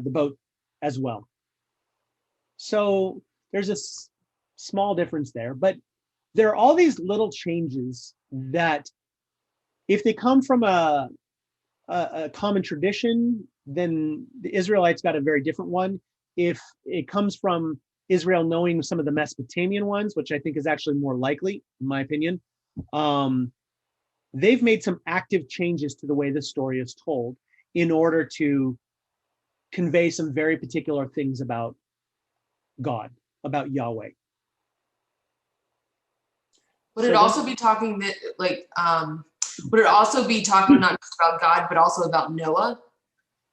boat as well. So there's small difference there, but there are all these little changes that if they come from a common tradition, then the Israelites got a very different one. If it comes from Israel knowing some of the Mesopotamian ones, which I think is actually more likely, in my opinion, they've made some active changes to the way the story is told in order to convey some very particular things about God, about Yahweh. Would it also be talking that would it also be talking not just about God, but also about Noah?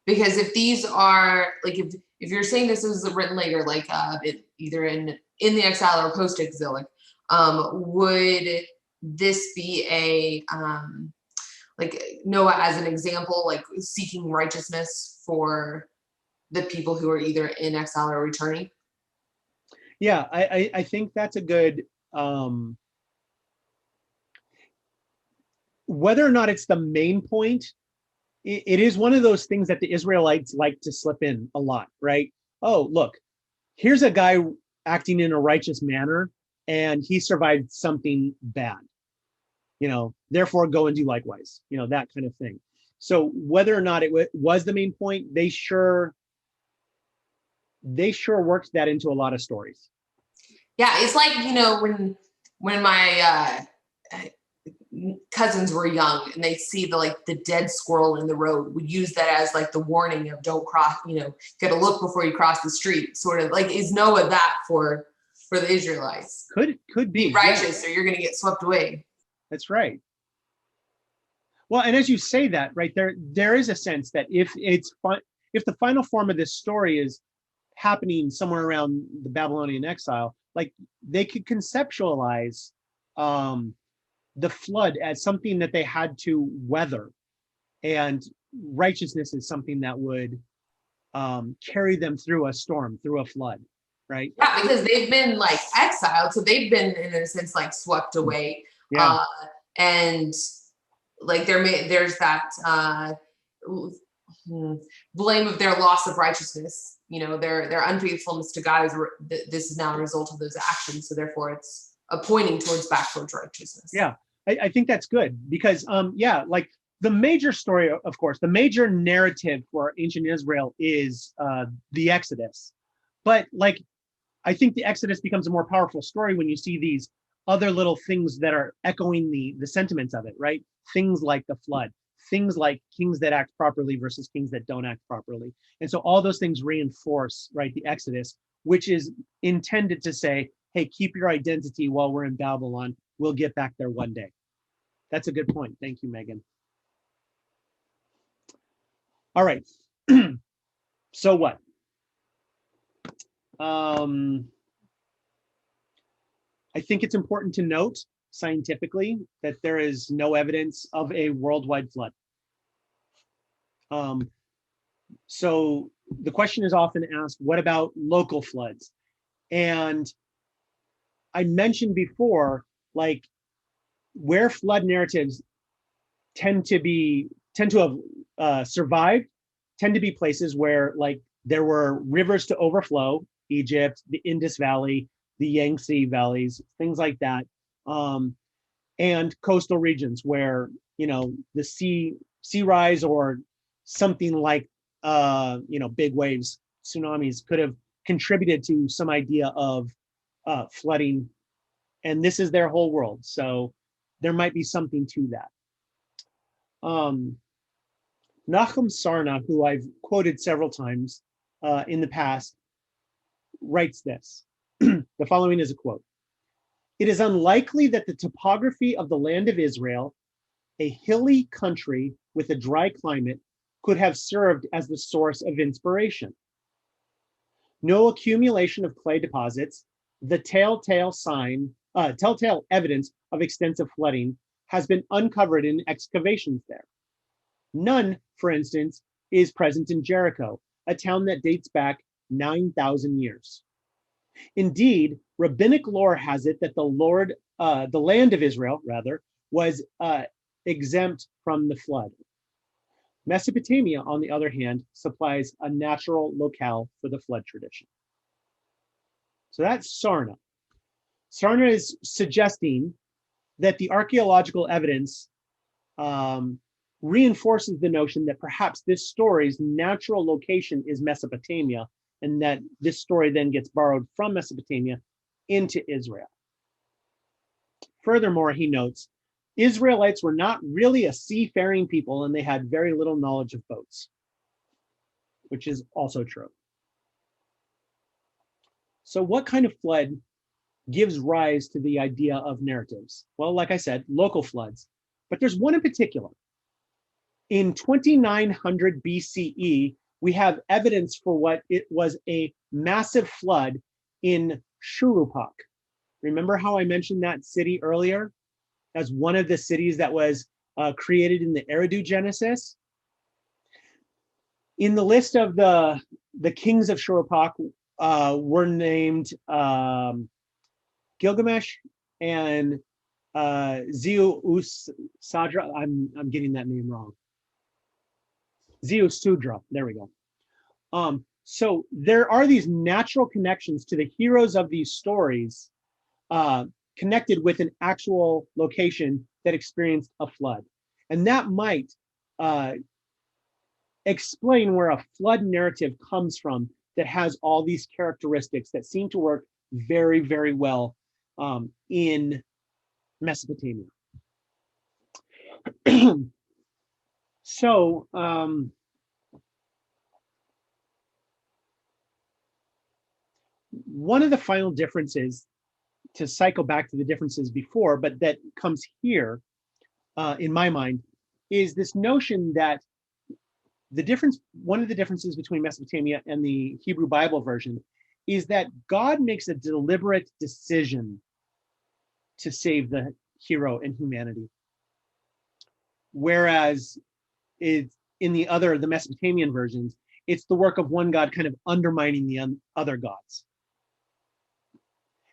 Because if these are like, if you're saying this is written later, like either in the exile or post-exilic, would this be a like Noah as an example, like seeking righteousness for the people who are either in exile or returning? Yeah, I think that's a good, whether or not it's the main point, it is one of those things that the Israelites like to slip in a lot, right? Oh, look, here's a guy acting in a righteous manner and he survived something bad, therefore go and do likewise, that kind of thing. So whether or not it was the main point, they sure worked that into a lot of stories. Yeah, it's like, when my cousins were young and they see the dead squirrel in the road, would use that as like the warning of don't cross, gotta look before you cross the street, sort of like, is Noah that for the Israelites? Could be righteous, or you're gonna get swept away. That's right. Well, and as you say that, right, there is a sense that if the final form of this story is happening somewhere around the Babylonian exile, like they could conceptualize the flood as something that they had to weather, and righteousness is something that would carry them through a storm, through a flood, right? Yeah, because they've been like exiled, so they've been in a sense like swept away. Yeah. And like there's that blame of their loss of righteousness. Their unfaithfulness to God this is now a result of those actions. So therefore, it's pointing back towards righteousness. Yeah, I think that's good because like the major story, of course, the major narrative for ancient Israel is the Exodus, but like I think the Exodus becomes a more powerful story when you see these other little things that are echoing the sentiments of it, right? Things like the flood, things like kings that act properly versus kings that don't act properly. And so all those things reinforce, right, the Exodus, which is intended to say, hey, keep your identity while we're in Babylon. We'll get back there one day. That's a good point. Thank you, Megan. All right. So what? I think it's important to note scientifically that there is no evidence of a worldwide flood. So the question is often asked, what about local floods? And I mentioned before, like where flood narratives tend to have survived, tend to be places where like there were rivers to overflow, Egypt, the Indus Valley, the Yangtze valleys, things like that, and coastal regions where the sea rise or something like big waves, tsunamis could have contributed to some idea of flooding, and this is their whole world, so there might be something to that. Nahum Sarna, who I've quoted several times in the past, writes this. The following is a quote. "It is unlikely that the topography of the land of Israel, a hilly country with a dry climate, could have served as the source of inspiration. No accumulation of clay deposits, the telltale evidence of extensive flooding, has been uncovered in excavations there. None, for instance, is present in Jericho, a town that dates back 9,000 years. Indeed, rabbinic lore has it that the land of Israel, rather, was exempt from the flood. Mesopotamia, on the other hand, supplies a natural locale for the flood tradition." So that's Sarna. Sarna is suggesting that the archaeological evidence reinforces the notion that perhaps this story's natural location is Mesopotamia, and that this story then gets borrowed from Mesopotamia into Israel. Furthermore, he notes, Israelites were not really a seafaring people, and they had very little knowledge of boats, which is also true. So what kind of flood gives rise to the idea of narratives? Well, like I said, local floods, but there's one in particular. In 2900 BCE, we have evidence for what it was a massive flood in Shuruppak. Remember how I mentioned that city earlier as one of the cities that was created in the Eridu Genesis? In the list of the kings of Shuruppak were named Gilgamesh and Ziu-Sadra. I'm getting that name wrong. Ziu-Sudra. There we go. So there are these natural connections to the heroes of these stories connected with an actual location that experienced a flood. And that might explain where a flood narrative comes from that has all these characteristics that seem to work very, very well in Mesopotamia. So, one of the final differences, to cycle back to the differences before, but that comes here in my mind, is this notion that one of the differences between Mesopotamia and the Hebrew Bible version is that God makes a deliberate decision to save the hero and humanity. Whereas in the Mesopotamian versions, it's the work of one God kind of undermining the other gods.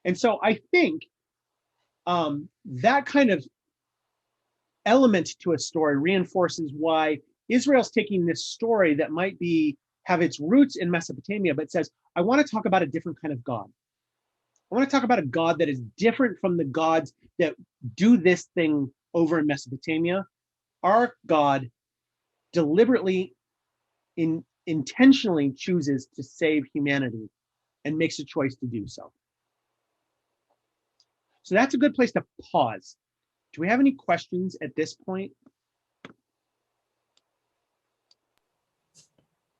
And so I think that kind of element to a story reinforces why Israel's taking this story that might have its roots in Mesopotamia, but says, I want to talk about a different kind of God. I want to talk about a God that is different from the gods that do this thing over in Mesopotamia. Our God deliberately, intentionally chooses to save humanity and makes a choice to do so. So that's a good place to pause. Do we have any questions at this point?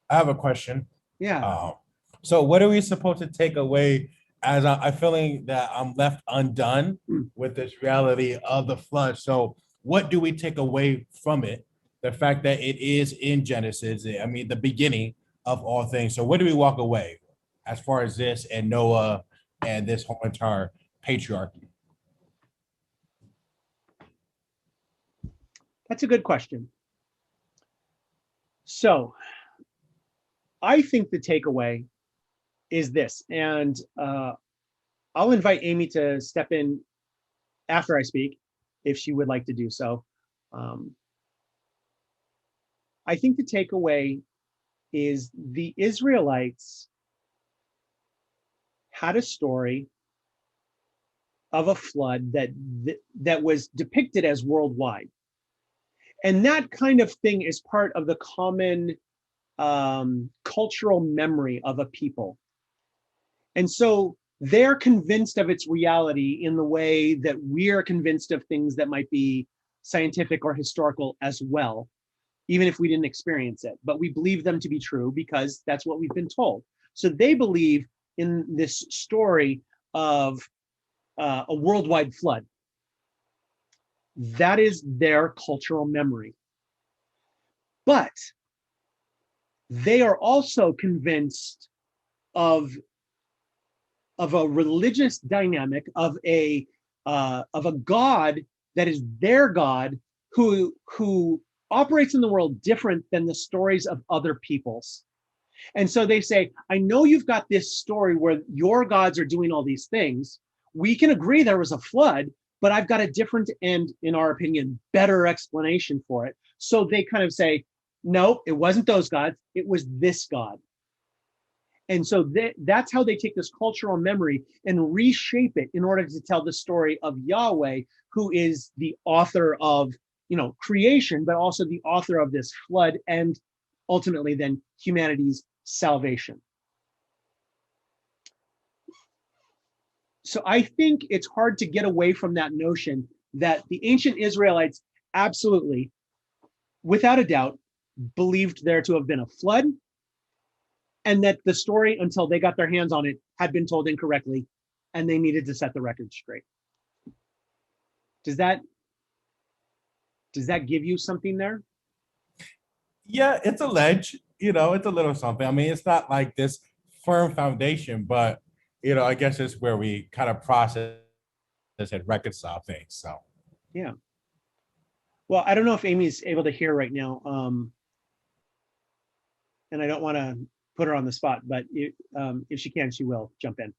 I have a question. Yeah. So what are we supposed to take away, as I'm feeling that I'm left undone with this reality of the flood? So what do we take away from it? The fact that it is in Genesis, I mean, the beginning of all things. So what do we walk away as far as this and Noah and this whole entire patriarchy? That's a good question. So I think the takeaway is this, and I'll invite Amy to step in after I speak, if she would like to do so. I think the takeaway is the Israelites had a story of a flood that was depicted as worldwide. And that kind of thing is part of the common cultural memory of a people. And so they're convinced of its reality in the way that we're convinced of things that might be scientific or historical as well, even if we didn't experience it. But we believe them to be true because that's what we've been told. So they believe in this story of a worldwide flood. That is their cultural memory. But they are also convinced of a religious dynamic, of a God that is their God, who operates in the world different than the stories of other peoples. And so they say, I know you've got this story where your gods are doing all these things. We can agree there was a flood, but I've got a different and, in our opinion, better explanation for it. So they kind of say, no, it wasn't those gods, it was this God. And so that's how they take this cultural memory and reshape it in order to tell the story of Yahweh, who is the author of, creation, but also the author of this flood and ultimately then humanity's salvation. So I think it's hard to get away from that notion that the ancient Israelites absolutely, without a doubt, believed there to have been a flood, and that the story, until they got their hands on it, had been told incorrectly, and they needed to set the record straight. Does that give you something there? Yeah, it's a ledge, it's a little something. I mean, it's not like this firm foundation, but I guess it's where we kind of process and reconcile things. So yeah. Well, I don't know if Amy's able to hear right now, and I don't want to put her on the spot, but if she can, she will jump in.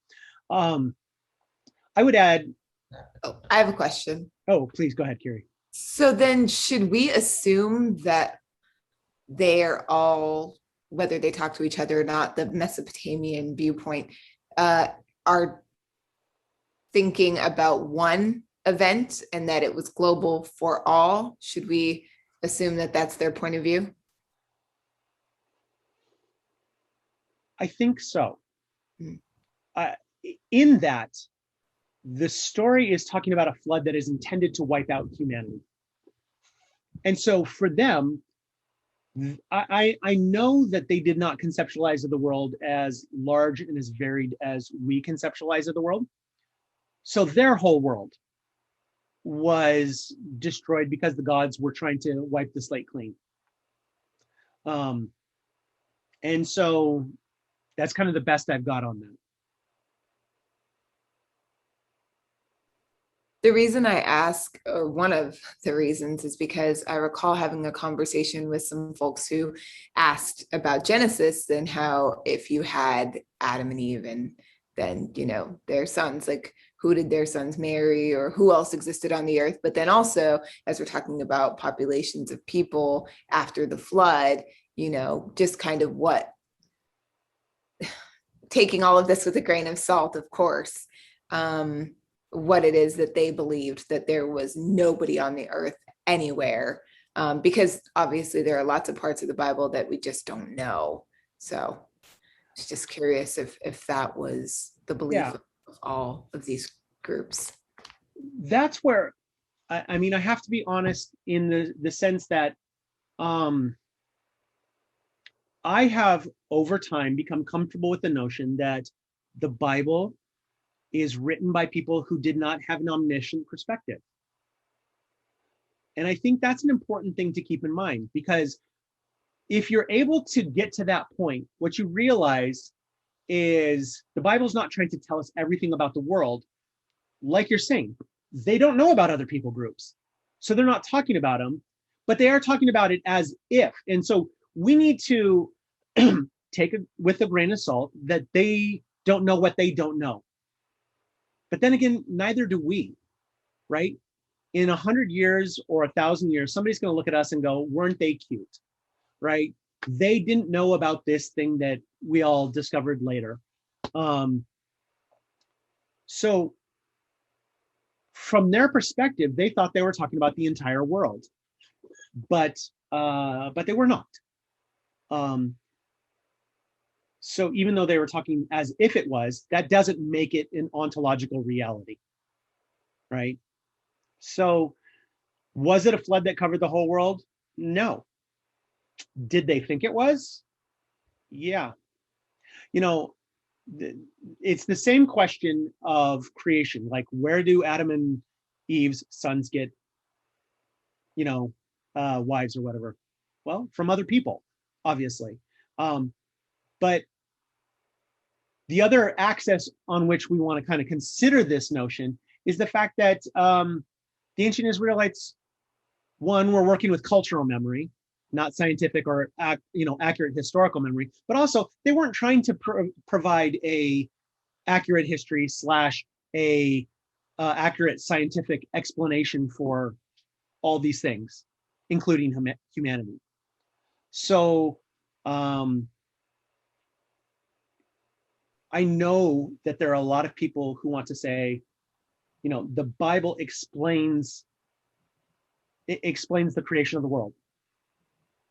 I would add. Oh, I have a question. Oh, please go ahead, Carrie. So then should we assume that they're all, whether they talk to each other or not, the Mesopotamian viewpoint, are thinking about one event and that it was global for all? Should we assume that that's their point of view? I think so. In that, the story is talking about a flood that is intended to wipe out humanity. And so for them, I know that they did not conceptualize of the world as large and as varied as we conceptualize of the world. So their whole world was destroyed because the gods were trying to wipe the slate clean. And so that's kind of the best I've got on that. The reason I ask, or one of the reasons, is because I recall having a conversation with some folks who asked about Genesis and how if you had Adam and Eve and then, their sons, like who did their sons marry or who else existed on the earth? But then also, as we're talking about populations of people after the flood, just kind of taking all of this with a grain of salt, of course, what it is that they believed, that there was nobody on the earth anywhere, because obviously there are lots of parts of the Bible that we just don't know. So it's just curious if that was the belief of all of these groups. That's where, I mean, I have to be honest in the sense that I have over time become comfortable with the notion that the Bible is written by people who did not have an omniscient perspective. And I think that's an important thing to keep in mind, because if you're able to get to that point, what you realize is the Bible's not trying to tell us everything about the world. Like you're saying, they don't know about other people groups. So they're not talking about them, but they are talking about it as if. And so we need to take it with a grain of salt that they don't know what they don't know. But then again, neither do we, right? In 100 years or 1,000 years, somebody's going to look at us and go, weren't they cute, right? They didn't know about this thing that we all discovered later. So from their perspective, they thought they were talking about the entire world, but they were not. So even though they were talking as if it was, that doesn't make it an ontological reality, right? So was it a flood that covered the whole world? No. Did they think it was? Yeah. It's the same question of creation. Like, where do Adam and Eve's sons get, wives or whatever? Well, from other people, obviously. But the other axis on which we want to kind of consider this notion is the fact that the ancient Israelites, one, were working with cultural memory, not scientific or accurate historical memory, but also they weren't trying to provide a accurate history / a accurate scientific explanation for all these things, including humanity. So I know that there are a lot of people who want to say, you know, the Bible explains the creation of the world.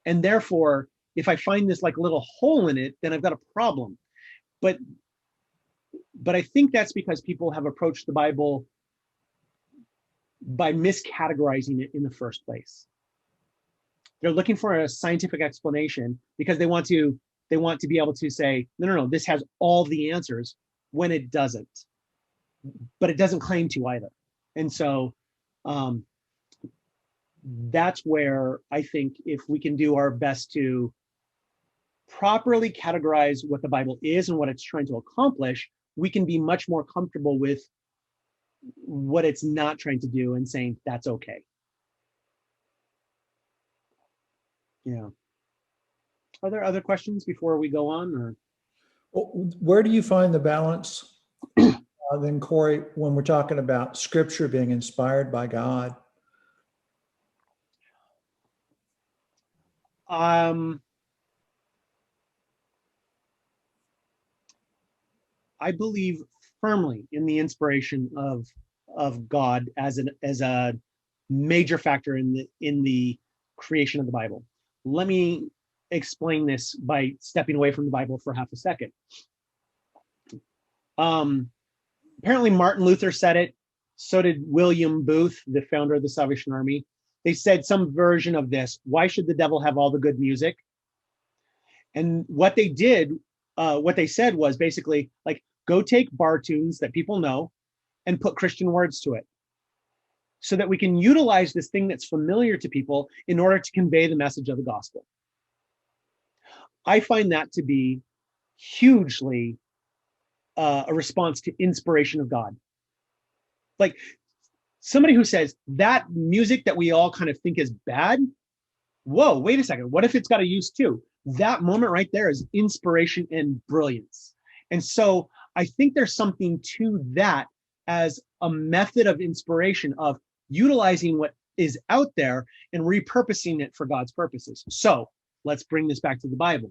And therefore, if I find this like little hole in it, then I've got a problem. But I think that's because people have approached the Bible by miscategorizing it in the first place. They're looking for a scientific explanation because they want to be able to say, no, this has all the answers, when it doesn't. But it doesn't claim to either. And so that's where I think if we can do our best to properly categorize what the Bible is and what it's trying to accomplish, we can be much more comfortable with what it's not trying to do and saying that's okay. Yeah. Are there other questions before we go on? Or Where do you find the balance then, Corey, when we're talking about scripture being inspired by God? I believe firmly in the inspiration of God as a major factor in the creation of the Bible. Let me explain this by stepping away from the Bible for half a second. Apparently Martin Luther said it, so did William Booth, the founder of the Salvation Army. They said some version of this: why should the devil have all the good music? And what they did, what they said was basically like, go take bar tunes that people know and put Christian words to it, so that we can utilize this thing that's familiar to people in order to convey the message of the gospel. I find that to be hugely a response to inspiration of God. Like somebody who says that music that we all kind of think is bad, whoa, wait a second, what if it's got a use too? That moment right there is inspiration and brilliance. And so I think there's something to that as a method of inspiration, of utilizing what is out there and repurposing it for God's purposes. So let's bring this back to the Bible.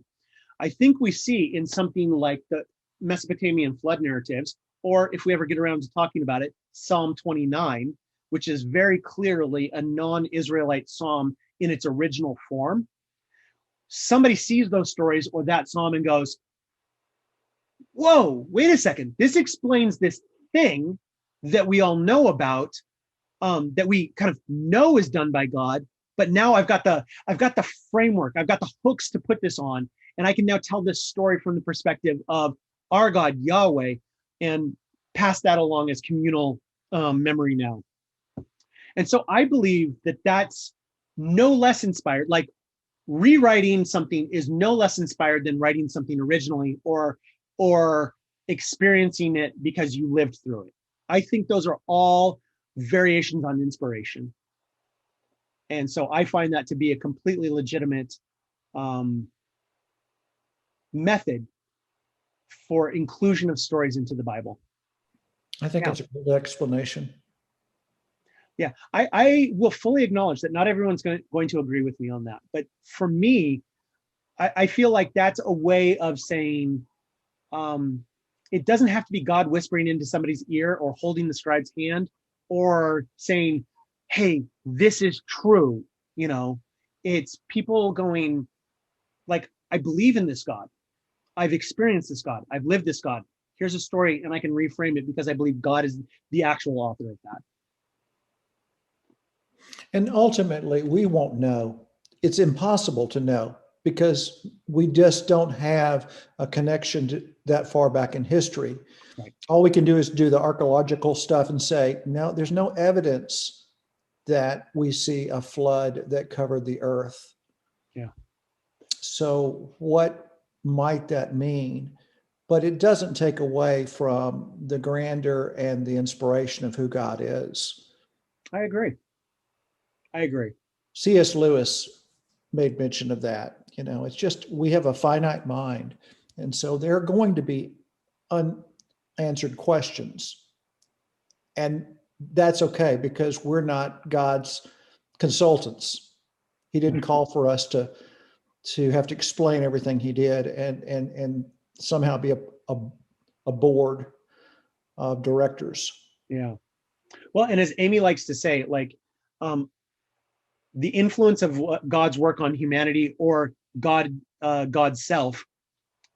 I think we see in something like the Mesopotamian flood narratives, or if we ever get around to talking about it, Psalm 29, which is very clearly a non-Israelite psalm in its original form. Somebody sees those stories or that psalm and goes, whoa, wait a second, this explains this thing that we all know about, that we kind of know is done by God, but now I've got the framework, I've got the hooks to put this on, and I can now tell this story from the perspective of our God, Yahweh, and pass that along as communal memory now. And so I believe that that's no less inspired, like rewriting something is no less inspired than writing something originally or experiencing it because you lived through it. I think those are all variations on inspiration. And so I find that to be a completely legitimate method for inclusion of stories into the Bible. I think that's a good explanation. Yeah, I will fully acknowledge that not everyone's going to agree with me on that. But for me, I feel like that's a way of saying it doesn't have to be God whispering into somebody's ear or holding the scribe's hand or saying, hey, this is true. You know, it's people going like, I believe in this God. I've experienced this God. I've lived this God. Here's a story, and I can reframe it because I believe God is the actual author of that. And ultimately, we won't know. It's impossible to know because we just don't have a connection to that far back in history. Right. All we can do is do the archaeological stuff and say, no, there's no evidence that we see a flood that covered the earth. Yeah. So what might that mean? But it doesn't take away from the grandeur and the inspiration of who God is. I agree. C.S. Lewis made mention of that. You know, it's just, we have a finite mind. And so there are going to be unanswered questions. And that's okay because we're not God's consultants. He didn't call for us to have to explain everything he did and somehow be a a board of directors. Yeah. Well, and as Amy likes to say, like, the influence of God's work on humanity, or God's self,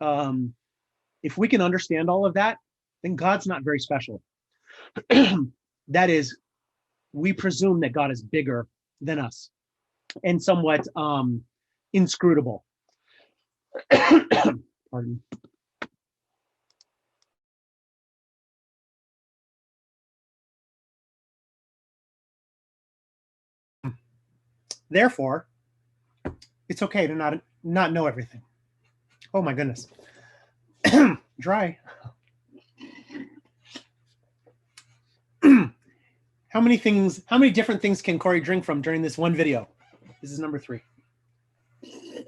if we can understand all of that, then God's not very special. That is, we presume that God is bigger than us and somewhat inscrutable. Pardon. Therefore, it's okay to not know everything. Oh my goodness. Dry. How many different things can Corey drink from during this one video? This is number 3.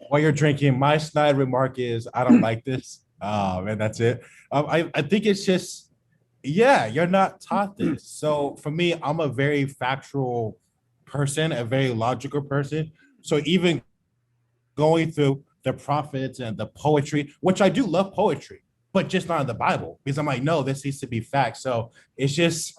While you're drinking, my snide remark is, I don't like this. And that's it. I think it's just, yeah, you're not taught this. So for me, I'm a very factual person, a very logical person. So even going through the prophets and the poetry, which I do love poetry, but just not in the Bible, because I'm like, no, this needs to be fact. So it's just,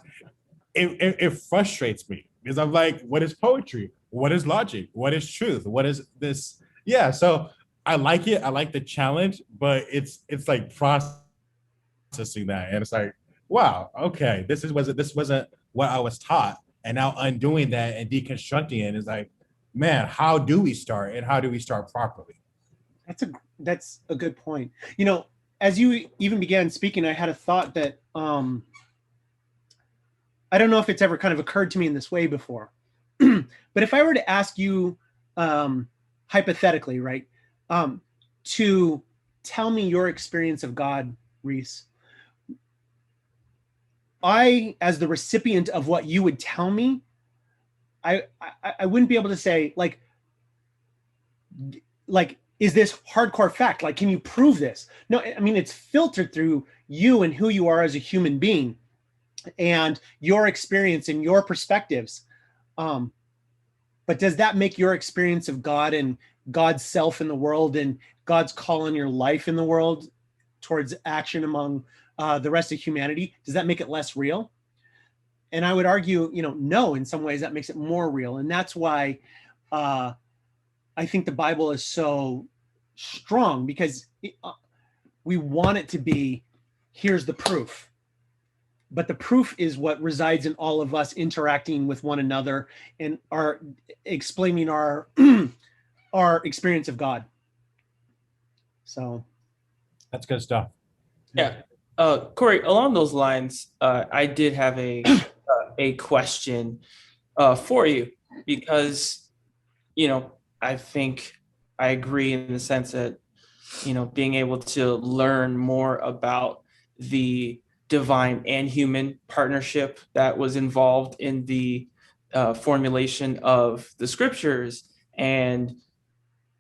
it frustrates me, because I'm like, what is poetry? What is logic? What is truth? What is this? Yeah, so I like it. I like the challenge, but it's like processing that, and it's like, wow, okay, this wasn't what I was taught, and now undoing that and deconstructing it is like, man, how do we start, and how do we start properly? That's a good point. You know, as you even began speaking, I had a thought that I don't know if it's ever kind of occurred to me in this way before, but if I were to ask you hypothetically, right, to tell me your experience of God, Reese, I, as the recipient of what you would tell me, I wouldn't be able to say, like, is this hardcore fact? Like, can you prove this? No, I mean, it's filtered through you and who you are as a human being and your experience and your perspectives. But does that make your experience of God and God's self in the world and God's call on your life in the world towards action among the rest of humanity, does that make it less real? And I would argue, no, in some ways that makes it more real. And that's why I think the Bible is so strong, because we want it to be, here's the proof. But the proof is what resides in all of us interacting with one another and are explaining our our experience of God. So that's good stuff. Yeah. Corey, along those lines, I did have a question for you, because, I think I agree in the sense that, being able to learn more about the divine and human partnership that was involved in the formulation of the scriptures, and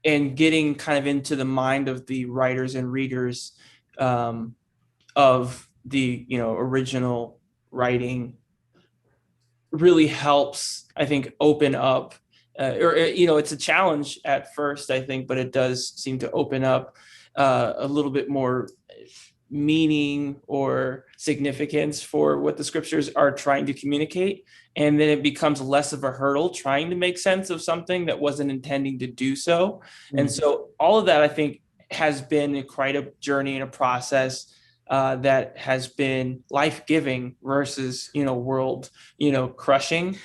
getting kind of into the mind of the writers and readers of the original writing really helps, I think, open up it's a challenge at first, I think, but it does seem to open up a little bit more meaning or significance for what the scriptures are trying to communicate. And then it becomes less of a hurdle trying to make sense of something that wasn't intending to do so. Mm-hmm. And so all of that, I think, has been quite a journey and a process that has been life-giving versus, world, crushing,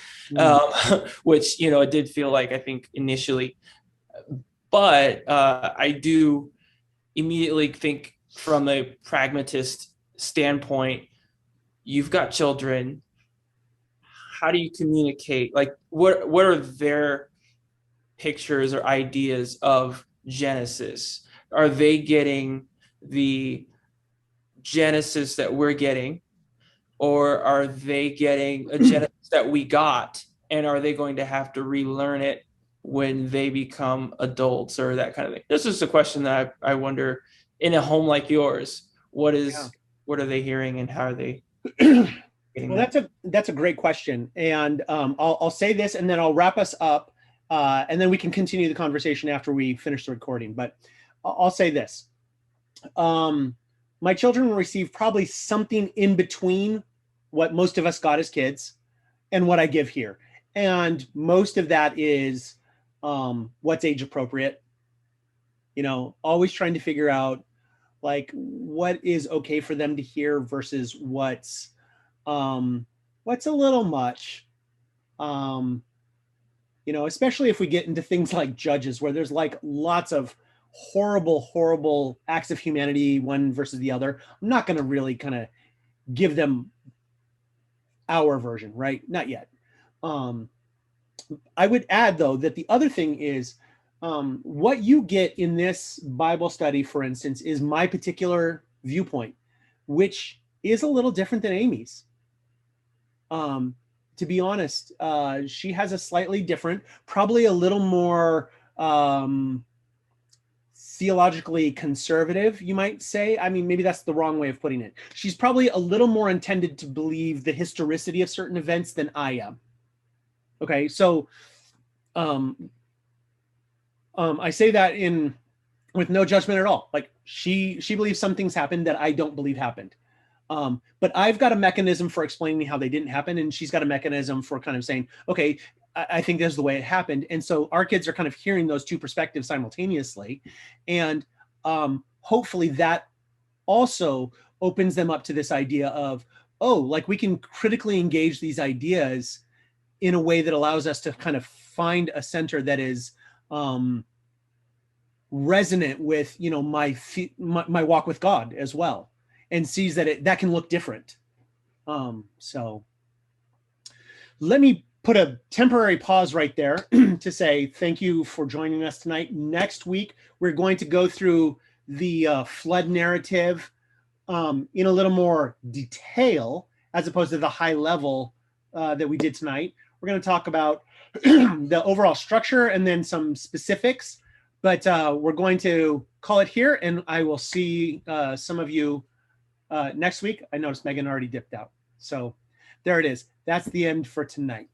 which, it did feel like, I think, initially. But I do immediately think, from a pragmatist standpoint, you've got children. How do you communicate? Like, what are their pictures or ideas of Genesis? Are they getting the Genesis that we're getting, or are they getting a Genesis that we got, and are they going to have to relearn it when they become adults, or that kind of thing? This is a question that I wonder, in a home like yours, what are they hearing, and how are they well, that's a great question. And I'll say this, and then I'll wrap us up, and then we can continue the conversation after we finish the recording. But I'll say this. my children will receive probably something in between what most of us got as kids and what I give here. And most of that is what's age appropriate. Always trying to figure out like what is okay for them to hear versus what's a little much. Especially if we get into things like Judges, where there's like lots of horrible acts of humanity, one versus the other. I'm not going to really kind of give them our version, right? Not yet. I would add, though, that the other thing is what you get in this Bible study, for instance, is my particular viewpoint, which is a little different than Amy's. To be honest, she has a slightly different, probably a little more theologically conservative, you might say. I mean, maybe that's the wrong way of putting it. She's probably a little more intended to believe the historicity of certain events than I am. Okay, so I say that with no judgment at all. Like she believes some things happened that I don't believe happened. But I've got a mechanism for explaining how they didn't happen, and she's got a mechanism for kind of saying, okay, I think this is the way it happened. And so our kids are kind of hearing those two perspectives simultaneously. And hopefully that also opens them up to this idea of, oh, like we can critically engage these ideas in a way that allows us to kind of find a center that is resonant with, my walk with God as well, and sees that that can look different. So let me put a temporary pause right there to say thank you for joining us tonight. Next week, we're going to go through the flood narrative in a little more detail, as opposed to the high level that we did tonight. We're going to talk about the overall structure and then some specifics, but we're going to call it here, and I will see some of you next week. I noticed Megan already dipped out. So there it is. That's the end for tonight.